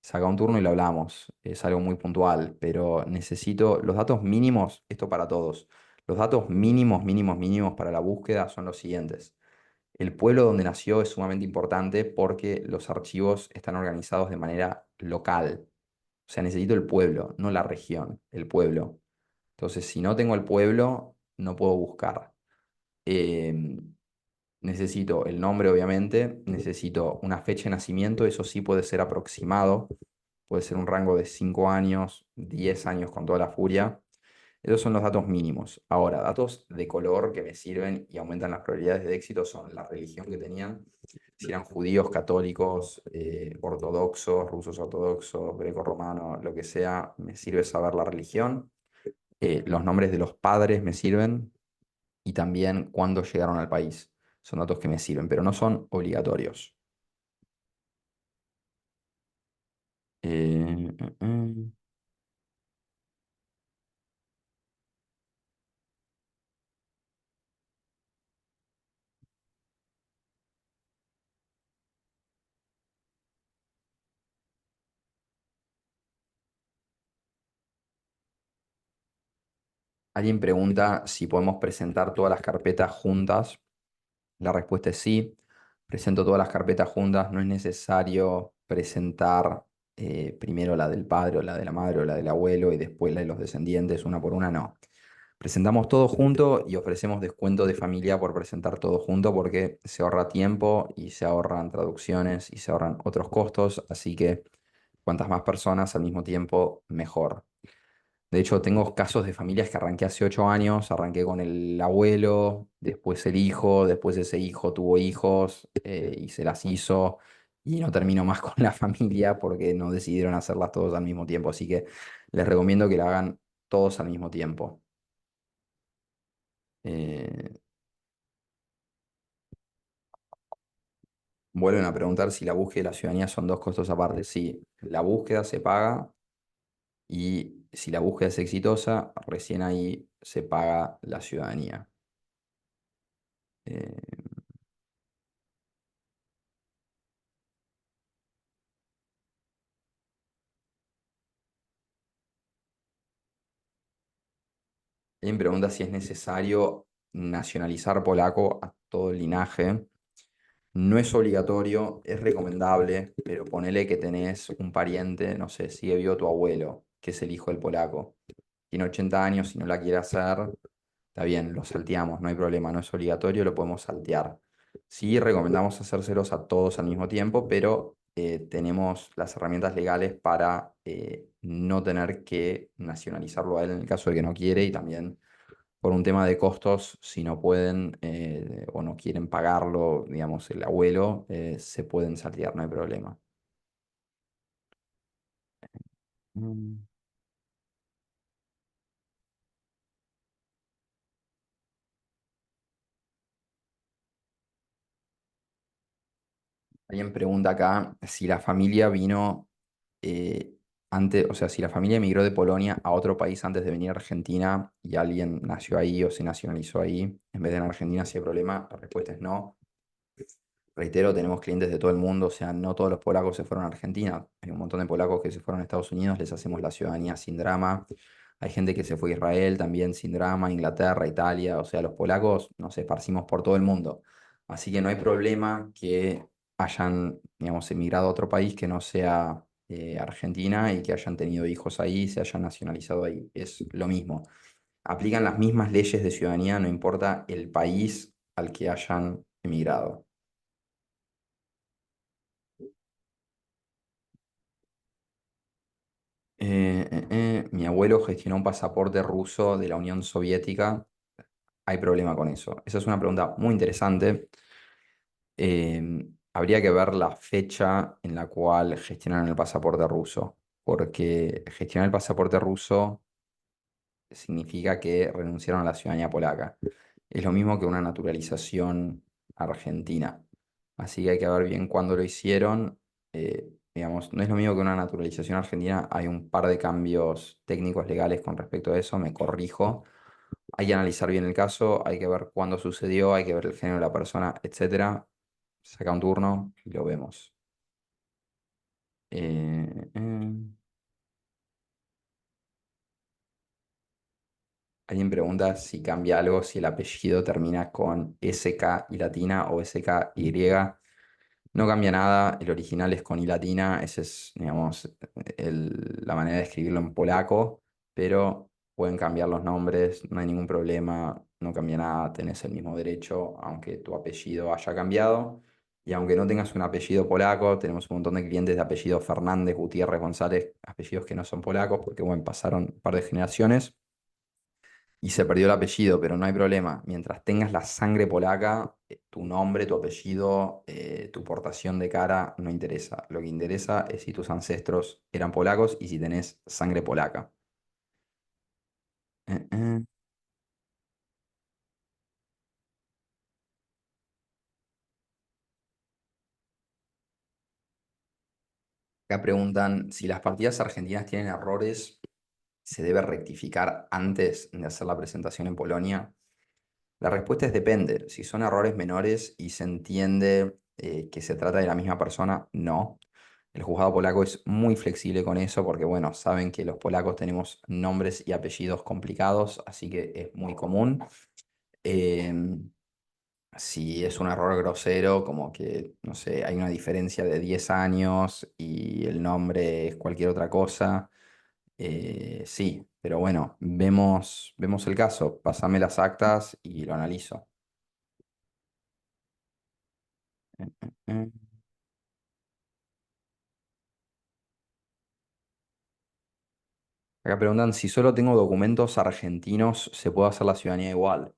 Saca un turno y lo hablamos. Es algo muy puntual, pero necesito los datos mínimos, esto para todos. Los datos mínimos, mínimos, mínimos para la búsqueda son los siguientes. El pueblo donde nació es sumamente importante porque los archivos están organizados de manera local. O sea, necesito el pueblo, no la región, el pueblo. Entonces, si no tengo el pueblo, no puedo buscar. Em, Necesito el nombre, obviamente, necesito una fecha de nacimiento, eso sí puede ser aproximado, puede ser un rango de 5 años, 10 años con toda la furia. Esos son los datos mínimos. Ahora, datos de color que me sirven y aumentan las probabilidades de éxito son la religión que tenían, si eran judíos, católicos, ortodoxos, rusos ortodoxos, greco-romanos, lo que sea, me sirve saber la religión. Los nombres de los padres me sirven y también cuándo llegaron al país. Son datos que me sirven, pero no son obligatorios. Eh, eh, eh. Alguien pregunta si podemos presentar todas las carpetas juntas. La respuesta es sí. Presento todas las carpetas juntas. No es necesario presentar primero la del padre o la de la madre o la del abuelo y después la de los descendientes, una por una, no. Presentamos todo junto y ofrecemos descuento de familia por presentar todo junto porque se ahorra tiempo y se ahorran traducciones y se ahorran otros costos. Así que cuantas más personas al mismo tiempo, mejor. De hecho, tengo casos de familias que arranqué hace 8 años, arranqué con el abuelo, después el hijo, después ese hijo tuvo hijos y se las hizo y no terminó más con la familia porque no decidieron hacerlas todos al mismo tiempo. Así que les recomiendo que la hagan todos al mismo tiempo. Eh, Vuelven a preguntar si la búsqueda y la ciudadanía son dos costos aparte. Sí, la búsqueda se paga y si la búsqueda es exitosa, recién ahí se paga la ciudadanía. Eh, Alguien pregunta si es necesario nacionalizar polaco a todo el linaje. No es obligatorio, es recomendable, pero ponele que tenés un pariente, no sé, sigue vivo tu abuelo, que es el hijo del polaco. Tiene 80 años y no la quiere hacer, está bien, lo salteamos, no hay problema, no es obligatorio, lo podemos saltear. Sí, recomendamos hacérselos a todos al mismo tiempo, pero tenemos las herramientas legales para no tener que nacionalizarlo a él en el caso de que no quiere y también por un tema de costos, si no pueden o no quieren pagarlo, digamos, el abuelo, se pueden saltear, no hay problema. Mm. Alguien pregunta acá si la familia vino antes, o sea, si la familia emigró de Polonia a otro país antes de venir a Argentina y alguien nació ahí o se nacionalizó ahí en vez de en Argentina, si hay problema, la respuesta es no. Reitero, tenemos clientes de todo el mundo, o sea, no todos los polacos se fueron a Argentina. Hay un montón de polacos que se fueron a Estados Unidos, les hacemos la ciudadanía sin drama. Hay gente que se fue a Israel también sin drama, Inglaterra, Italia, o sea, los polacos nos esparcimos por todo el mundo. Así que no hay problema que hayan, digamos, emigrado a otro país que no sea Argentina y que hayan tenido hijos ahí, se hayan nacionalizado ahí. Es lo mismo. Aplican las mismas leyes de ciudadanía, no importa el país al que hayan emigrado. Mi abuelo gestionó un pasaporte ruso de la Unión Soviética. Hay problema con eso. Esa es una pregunta muy interesante. Habría que ver la fecha en la cual gestionaron el pasaporte ruso, porque gestionar el pasaporte ruso significa que renunciaron a la ciudadanía polaca. Es lo mismo que una naturalización argentina. Así que hay que ver bien cuándo lo hicieron. Digamos, no es lo mismo que una naturalización argentina. Hay un par de cambios técnicos legales con respecto a eso. Me corrijo. Hay que analizar bien el caso, hay que ver cuándo sucedió, hay que ver el género de la persona, etcétera. Saca un turno y lo vemos. Eh, eh. Alguien pregunta si cambia algo si el apellido termina con SK y latina o SKY. No cambia nada, el original es con I latina, esa es, digamos, la manera de escribirlo en polaco, pero pueden cambiar los nombres, no hay ningún problema, no cambia nada, tenés el mismo derecho, aunque tu apellido haya cambiado. Y aunque no tengas un apellido polaco, tenemos un montón de clientes de apellido Fernández, Gutiérrez, González, apellidos que no son polacos, porque bueno, pasaron un par de generaciones y se perdió el apellido, pero no hay problema. Mientras tengas la sangre polaca, tu nombre, tu apellido, tu portación de cara no interesa. Lo que interesa es si tus ancestros eran polacos y si tenés sangre polaca. Eh, eh. Acá preguntan si las partidas argentinas tienen errores, ¿se debe rectificar antes de hacer la presentación en Polonia? La respuesta es depende. Si son errores menores y se entiende que se trata de la misma persona, no. El juzgado polaco es muy flexible con eso porque, bueno, saben que los polacos tenemos nombres y apellidos complicados, así que es muy común. Em, si es un error grosero, como que, no sé, hay una diferencia de 10 años y el nombre es cualquier otra cosa, sí, pero bueno, vemos el caso, pásame las actas y lo analizo. Mm. Acá preguntan si solo tengo documentos argentinos, ¿se puede hacer la ciudadanía igual?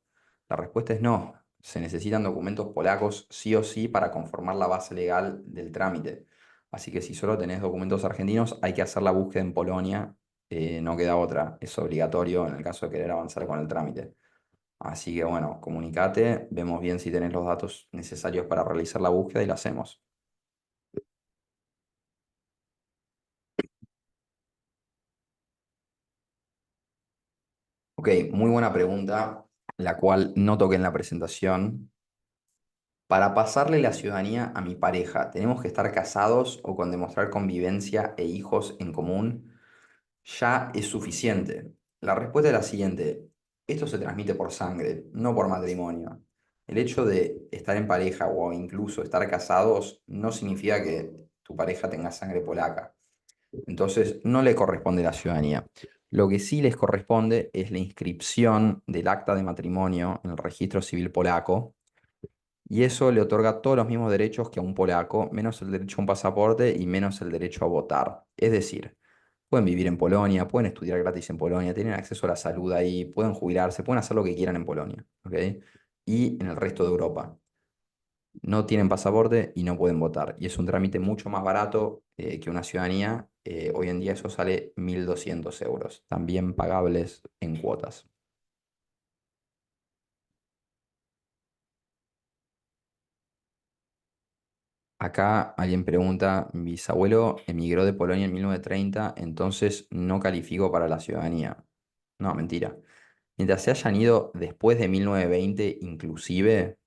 La respuesta es no. Se necesitan documentos polacos sí o sí para conformar la base legal del trámite. Así que si solo tenés documentos argentinos, hay que hacer la búsqueda en Polonia. No queda otra. Es obligatorio en el caso de querer avanzar con el trámite. Así que bueno, comunicate, vemos bien si tenés los datos necesarios para realizar la búsqueda y la hacemos. Ok, muy buena pregunta, la cual no toqué en la presentación. Para pasarle la ciudadanía a mi pareja, ¿tenemos que estar casados o con demostrar convivencia e hijos en común? Ya es suficiente. La respuesta es la siguiente. Esto se transmite por sangre, no por matrimonio. El hecho de estar en pareja o incluso estar casados no significa que tu pareja tenga sangre polaca. Entonces, no le corresponde la ciudadanía. Lo que sí les corresponde es la inscripción del acta de matrimonio en el registro civil polaco y eso le otorga todos los mismos derechos que a un polaco, menos el derecho a un pasaporte y menos el derecho a votar. Es decir, pueden vivir en Polonia, pueden estudiar gratis en Polonia, tienen acceso a la salud ahí, pueden jubilarse, pueden hacer lo que quieran en Polonia, ¿ok? Y en el resto de Europa. No tienen pasaporte y no pueden votar. Y es un trámite mucho más barato que una ciudadanía. Hoy en día eso sale 1.200 euros, también pagables en cuotas. Acá alguien pregunta, mi bisabuelo emigró de Polonia en 1930, entonces no calificó para la ciudadanía. No, mentira. Mientras se hayan ido después de 1920, inclusive,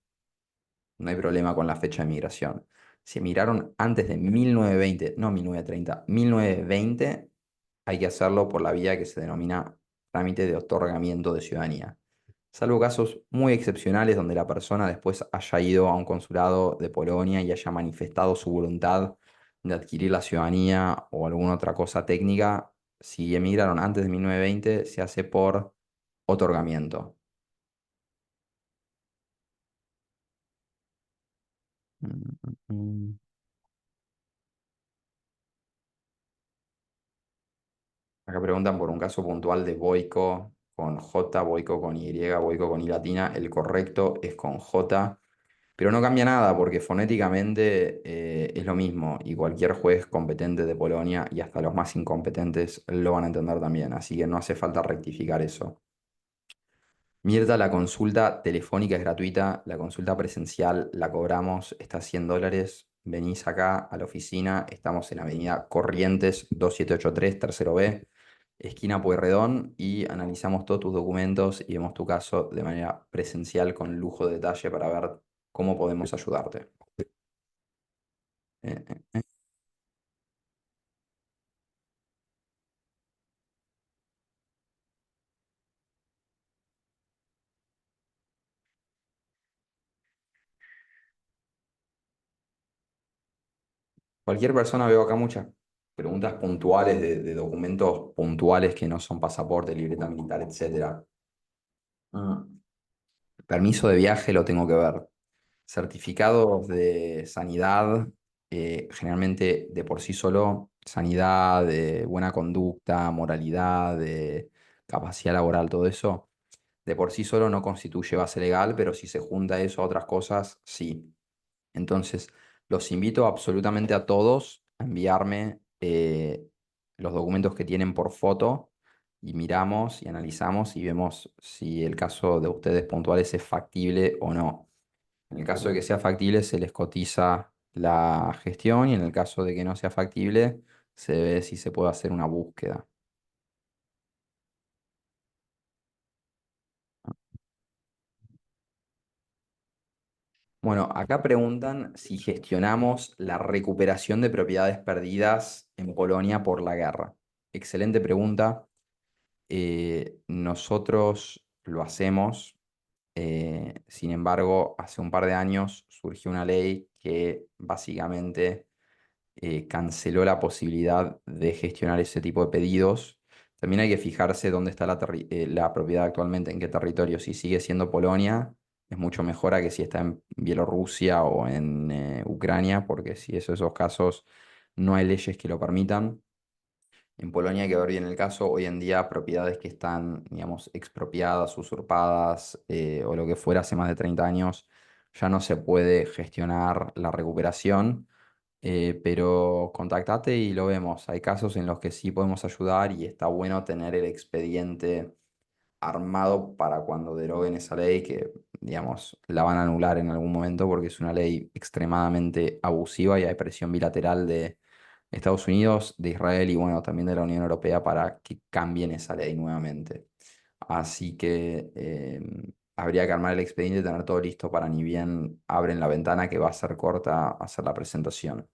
no hay problema con la fecha de migración. Si emigraron antes de 1920, no 1930, 1920, hay que hacerlo por la vía que se denomina trámite de otorgamiento de ciudadanía. Salvo casos muy excepcionales donde la persona después haya ido a un consulado de Polonia y haya manifestado su voluntad de adquirir la ciudadanía o alguna otra cosa técnica, si emigraron antes de 1920, se hace por otorgamiento. Mm, mm, mm. Acá preguntan por un caso puntual de Boico con J, Boico con Y, Boico con I latina. El correcto es con J, pero no cambia nada porque fonéticamente es lo mismo y cualquier juez competente de Polonia y hasta los más incompetentes lo van a entender también, así que no hace falta rectificar eso. Mirta, la consulta telefónica es gratuita, la consulta presencial la cobramos, está a $100. Venís acá a la oficina, estamos en Avenida Corrientes 2783, tercero B, esquina Pueyrredón, y analizamos todos tus documentos y vemos tu caso de manera presencial con lujo de detalle para ver cómo podemos ayudarte. Eh. Cualquier persona, veo acá muchas preguntas puntuales de documentos puntuales que no son pasaporte, libreta militar, etcétera. Mm. Permiso de viaje lo tengo que ver. Certificados de sanidad, generalmente de por sí solo, sanidad, de buena conducta, moralidad, de capacidad laboral, todo eso, de por sí solo no constituye base legal, pero si se junta eso a otras cosas, sí. Entonces, los invito absolutamente a todos a enviarme los documentos que tienen por foto y miramos y analizamos y vemos si el caso de ustedes puntuales es factible o no. En el caso de que sea factible, se les cotiza la gestión y en el caso de que no sea factible, se ve si se puede hacer una búsqueda. Bueno, acá preguntan si gestionamos la recuperación de propiedades perdidas en Polonia por la guerra. Excelente pregunta. Nosotros lo hacemos. Sin embargo, hace un par de años surgió una ley que básicamente canceló la posibilidad de gestionar ese tipo de pedidos. También hay que fijarse dónde está la propiedad actualmente, en qué territorio. Si sigue siendo Polonia, es mucho mejor a que si está en Bielorrusia o en Ucrania, porque si esos casos no hay leyes que lo permitan. En Polonia hay que ver bien el caso. Hoy en día, propiedades que están, digamos, expropiadas, usurpadas o lo que fuera hace más de 30 años, ya no se puede gestionar la recuperación. Pero contactate y lo vemos. Hay casos en los que sí podemos ayudar y está bueno tener el expediente armado para cuando deroguen esa ley, que, digamos, la van a anular en algún momento porque es una ley extremadamente abusiva y hay presión bilateral de Estados Unidos, de Israel y, bueno, también de la Unión Europea para que cambien esa ley nuevamente. Así que habría que armar el expediente y tener todo listo para ni bien abren la ventana que va a ser corta, hacer la presentación.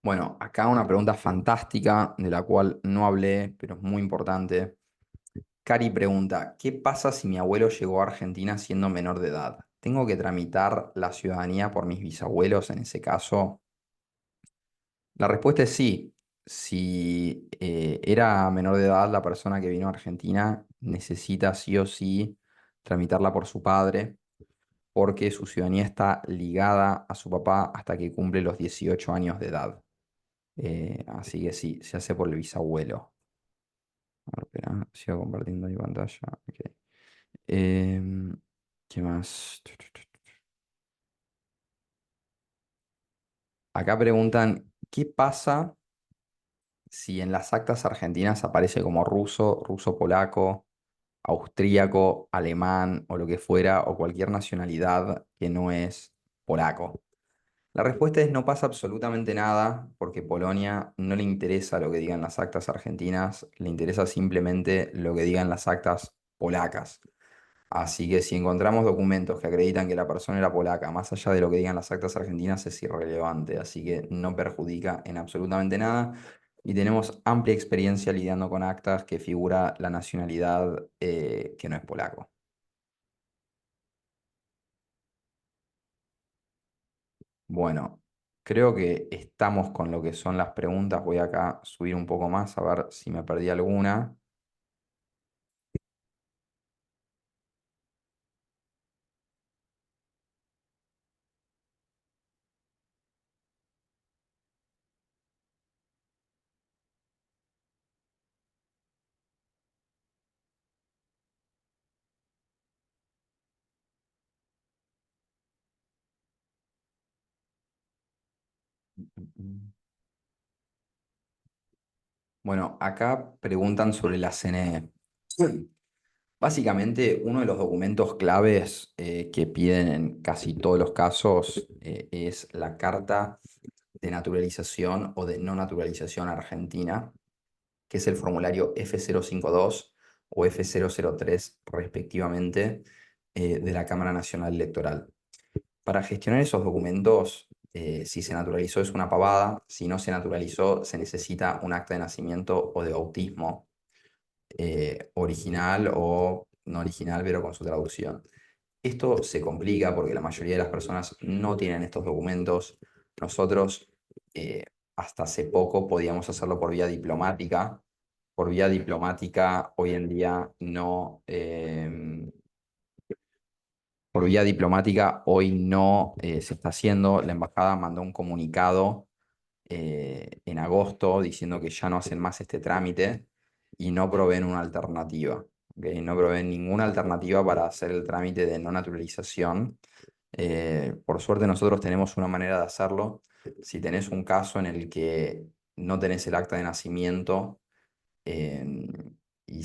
Bueno, acá una pregunta fantástica de la cual no hablé, pero es muy importante. Cari pregunta, ¿qué pasa si mi abuelo llegó a Argentina siendo menor de edad? ¿Tengo que tramitar la ciudadanía por mis bisabuelos en ese caso? La respuesta es sí. Si era menor de edad la persona que vino a Argentina, necesita sí o sí tramitarla por su padre, porque su ciudadanía está ligada a su papá hasta que cumple los 18 años de edad. Así que sí, se hace por el bisabuelo. A ver, espera, sigo compartiendo mi pantalla. Ok. Em, ¿Qué más? Acá preguntan, ¿qué pasa si en las actas argentinas aparece como ruso, ruso-polaco, austríaco, alemán o lo que fuera, o cualquier nacionalidad que no es polaco? La respuesta es no pasa absolutamente nada porque Polonia no le interesa lo que digan las actas argentinas, le interesa simplemente lo que digan las actas polacas. Así que si encontramos documentos que acreditan que la persona era polaca, más allá de lo que digan las actas argentinas, es irrelevante. Así que no perjudica en absolutamente nada. Y tenemos amplia experiencia lidiando con actas que figura la nacionalidad que no es polaco. Bueno, creo que estamos con lo que son las preguntas. Voy acá a subir un poco más a ver si me perdí alguna. Bueno, acá preguntan sobre la CNE. Básicamente, uno de los documentos claves que piden en casi todos los casos es la carta de naturalización o de no naturalización argentina, que es el formulario F052 o F003 respectivamente de la Cámara Nacional Electoral. Para gestionar esos documentos, si se naturalizó es una pavada, si no se naturalizó se necesita un acta de nacimiento o de bautismo original o no original, pero con su traducción. Esto se complica porque la mayoría de las personas no tienen estos documentos. Nosotros hasta hace poco podíamos hacerlo por vía diplomática. Por vía diplomática hoy en día no, por vía diplomática hoy no se está haciendo. La embajada mandó un comunicado en agosto diciendo que ya no hacen más este trámite y no proveen una alternativa. ¿Ok? No proveen ninguna alternativa para hacer el trámite de no naturalización. Por suerte nosotros tenemos una manera de hacerlo. Si tenés un caso en el que no tenés el acta de nacimiento eh, y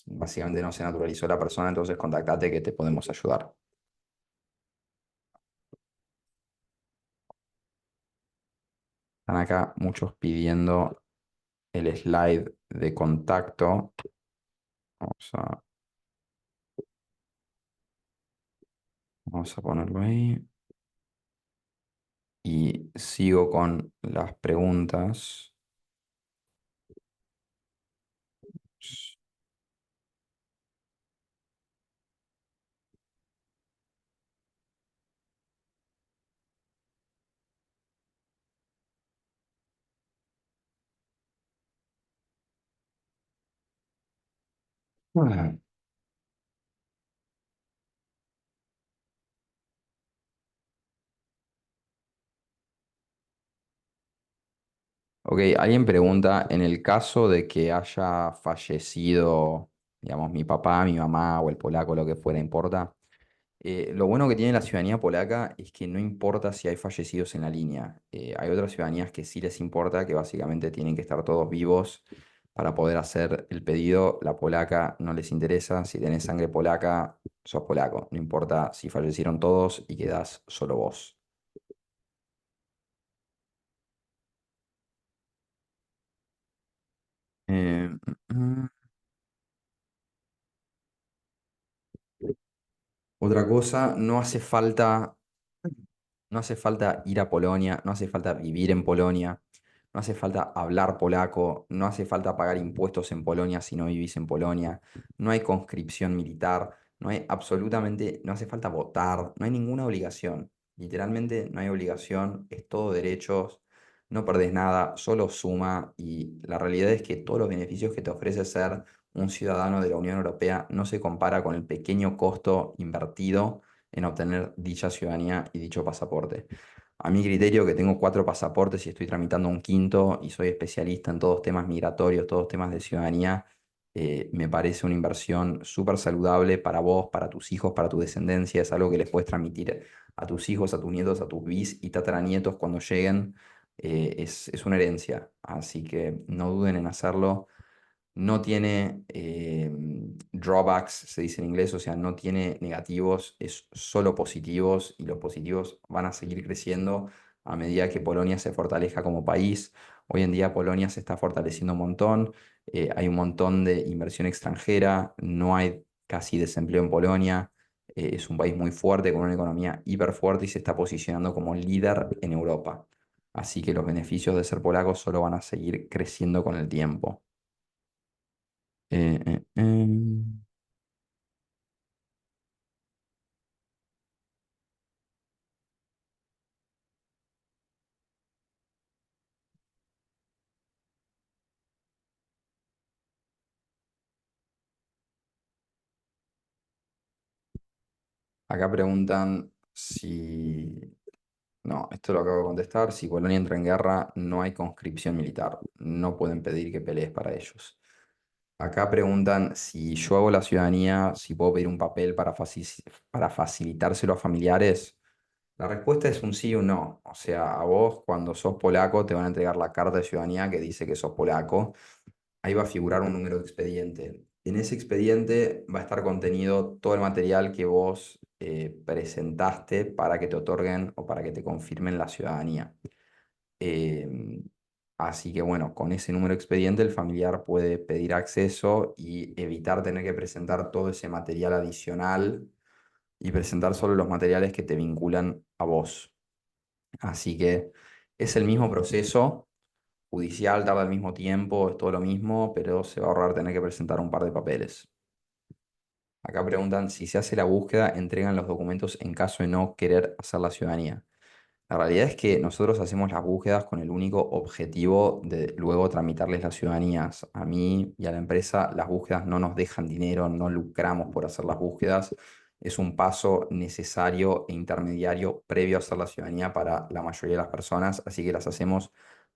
básicamente no se naturalizó la persona, entonces contactate que te podemos ayudar. Están acá muchos pidiendo el slide de contacto. Vamos a, vamos a ponerlo ahí. Y sigo con las preguntas. Bueno, ok, alguien pregunta, en el caso de que haya fallecido, digamos, mi papá, mi mamá o el polaco, lo que fuera, ¿importa? Lo bueno que tiene la ciudadanía polaca es que no importa si hay fallecidos en la línea. Hay otras ciudadanías que sí les importa, que básicamente tienen que estar todos vivos para poder hacer el pedido. La polaca no les interesa. Si tenés sangre polaca, sos polaco. No importa si fallecieron todos y quedás solo vos. Eh, mm, Otra cosa, no hace falta ir a Polonia, no hace falta vivir en Polonia, no hace falta hablar polaco, no hace falta pagar impuestos en Polonia si no vivís en Polonia, no hay conscripción militar, no hay absolutamente, no hace falta votar, no hay ninguna obligación. Literalmente no hay obligación, es todo derechos, no perdés nada, solo suma y la realidad es que todos los beneficios que te ofrece ser un ciudadano de la Unión Europea no se compara con el pequeño costo invertido en obtener dicha ciudadanía y dicho pasaporte. A mi criterio, que tengo 4 pasaportes y estoy tramitando un quinto y soy especialista en todos temas migratorios, todos temas de ciudadanía, me parece una inversión súper saludable para vos, para tus hijos, para tu descendencia. Es algo que les puedes transmitir a tus hijos, a tus nietos, a tus bis y tataranietos cuando lleguen. Es una herencia, así que no duden en hacerlo. No tiene drawbacks, se dice en inglés, o sea, no tiene negativos, es solo positivos y los positivos van a seguir creciendo a medida que Polonia se fortalezca como país. Hoy en día Polonia se está fortaleciendo un montón, hay un montón de inversión extranjera, no hay casi desempleo en Polonia, es un país muy fuerte, con una economía hiper fuerte y se está posicionando como líder en Europa. Así que los beneficios de ser polaco solo van a seguir creciendo con el tiempo. Eh, eh, em. Acá preguntan si... No, esto lo acabo de contestar. Si Polonia entra en guerra, no hay conscripción militar. No pueden pedir que pelees para ellos. Acá preguntan si yo hago la ciudadanía, si puedo pedir un papel para facilitárselo a familiares. La respuesta es un sí o un no. O sea, a vos cuando sos polaco te van a entregar la carta de ciudadanía que dice que sos polaco. Ahí va a figurar un número de expediente. En ese expediente va a estar contenido todo el material que vos presentaste para que te otorguen o para que te confirmen la ciudadanía. Em, Así que bueno, con ese número de expediente el familiar puede pedir acceso y evitar tener que presentar todo ese material adicional y presentar solo los materiales que te vinculan a vos. Así que es el mismo proceso judicial, tarda el mismo tiempo, es todo lo mismo, pero se va a ahorrar tener que presentar un par de papeles. Acá preguntan si se hace la búsqueda, entregan los documentos en caso de no querer hacer la ciudadanía. La realidad es que nosotros hacemos las búsquedas con el único objetivo de luego tramitarles las ciudadanías. A mí y a la empresa las búsquedas no nos dejan dinero, no lucramos por hacer las búsquedas. Es un paso necesario e intermediario previo a hacer la ciudadanía para la mayoría de las personas, así que las hacemos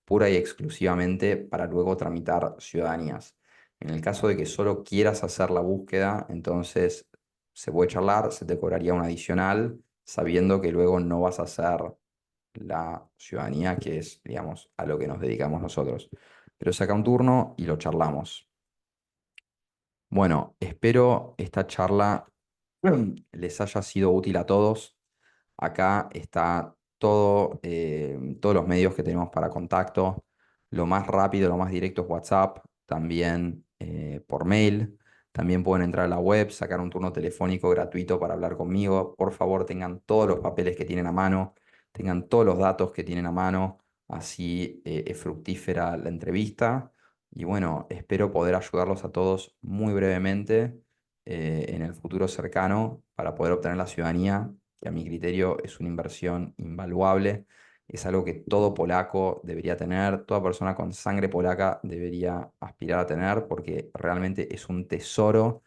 pura y exclusivamente para luego tramitar ciudadanías. En el caso de que solo quieras hacer la búsqueda, entonces se puede charlar, se te cobraría un adicional, sabiendo que luego no vas a hacer la ciudadanía, que es, digamos, a lo que nos dedicamos nosotros. Pero saca un turno y lo charlamos. Bueno, espero esta charla les haya sido útil a todos. Acá está todos los medios que tenemos para contacto. Lo más rápido, lo más directo es WhatsApp, también por mail. También pueden entrar a la web, sacar un turno telefónico gratuito para hablar conmigo. Por favor, tengan todos los papeles que tienen a mano, tengan todos los datos que tienen a mano, así es fructífera la entrevista. Y bueno, espero poder ayudarlos a todos muy brevemente en el futuro cercano para poder obtener la ciudadanía, que a mi criterio es una inversión invaluable. Es algo que todo polaco debería tener, toda persona con sangre polaca debería aspirar a tener, porque realmente es un tesoro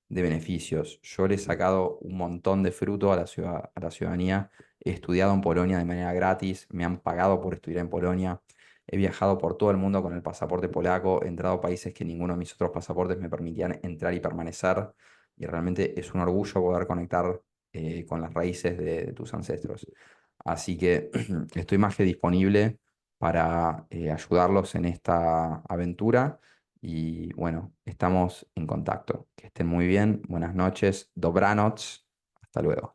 de beneficios. Yo le he sacado un montón de fruto a a la ciudadanía. He estudiado en Polonia de manera gratis, me han pagado por estudiar en Polonia. He viajado por todo el mundo con el pasaporte polaco, he entrado a países que ninguno de mis otros pasaportes me permitían entrar y permanecer. Y realmente es un orgullo poder conectar con las raíces de tus ancestros. Así que estoy más que disponible para ayudarlos en esta aventura. Y bueno, estamos en contacto. Que estén muy bien. Buenas noches. Dobranoc. Hasta luego.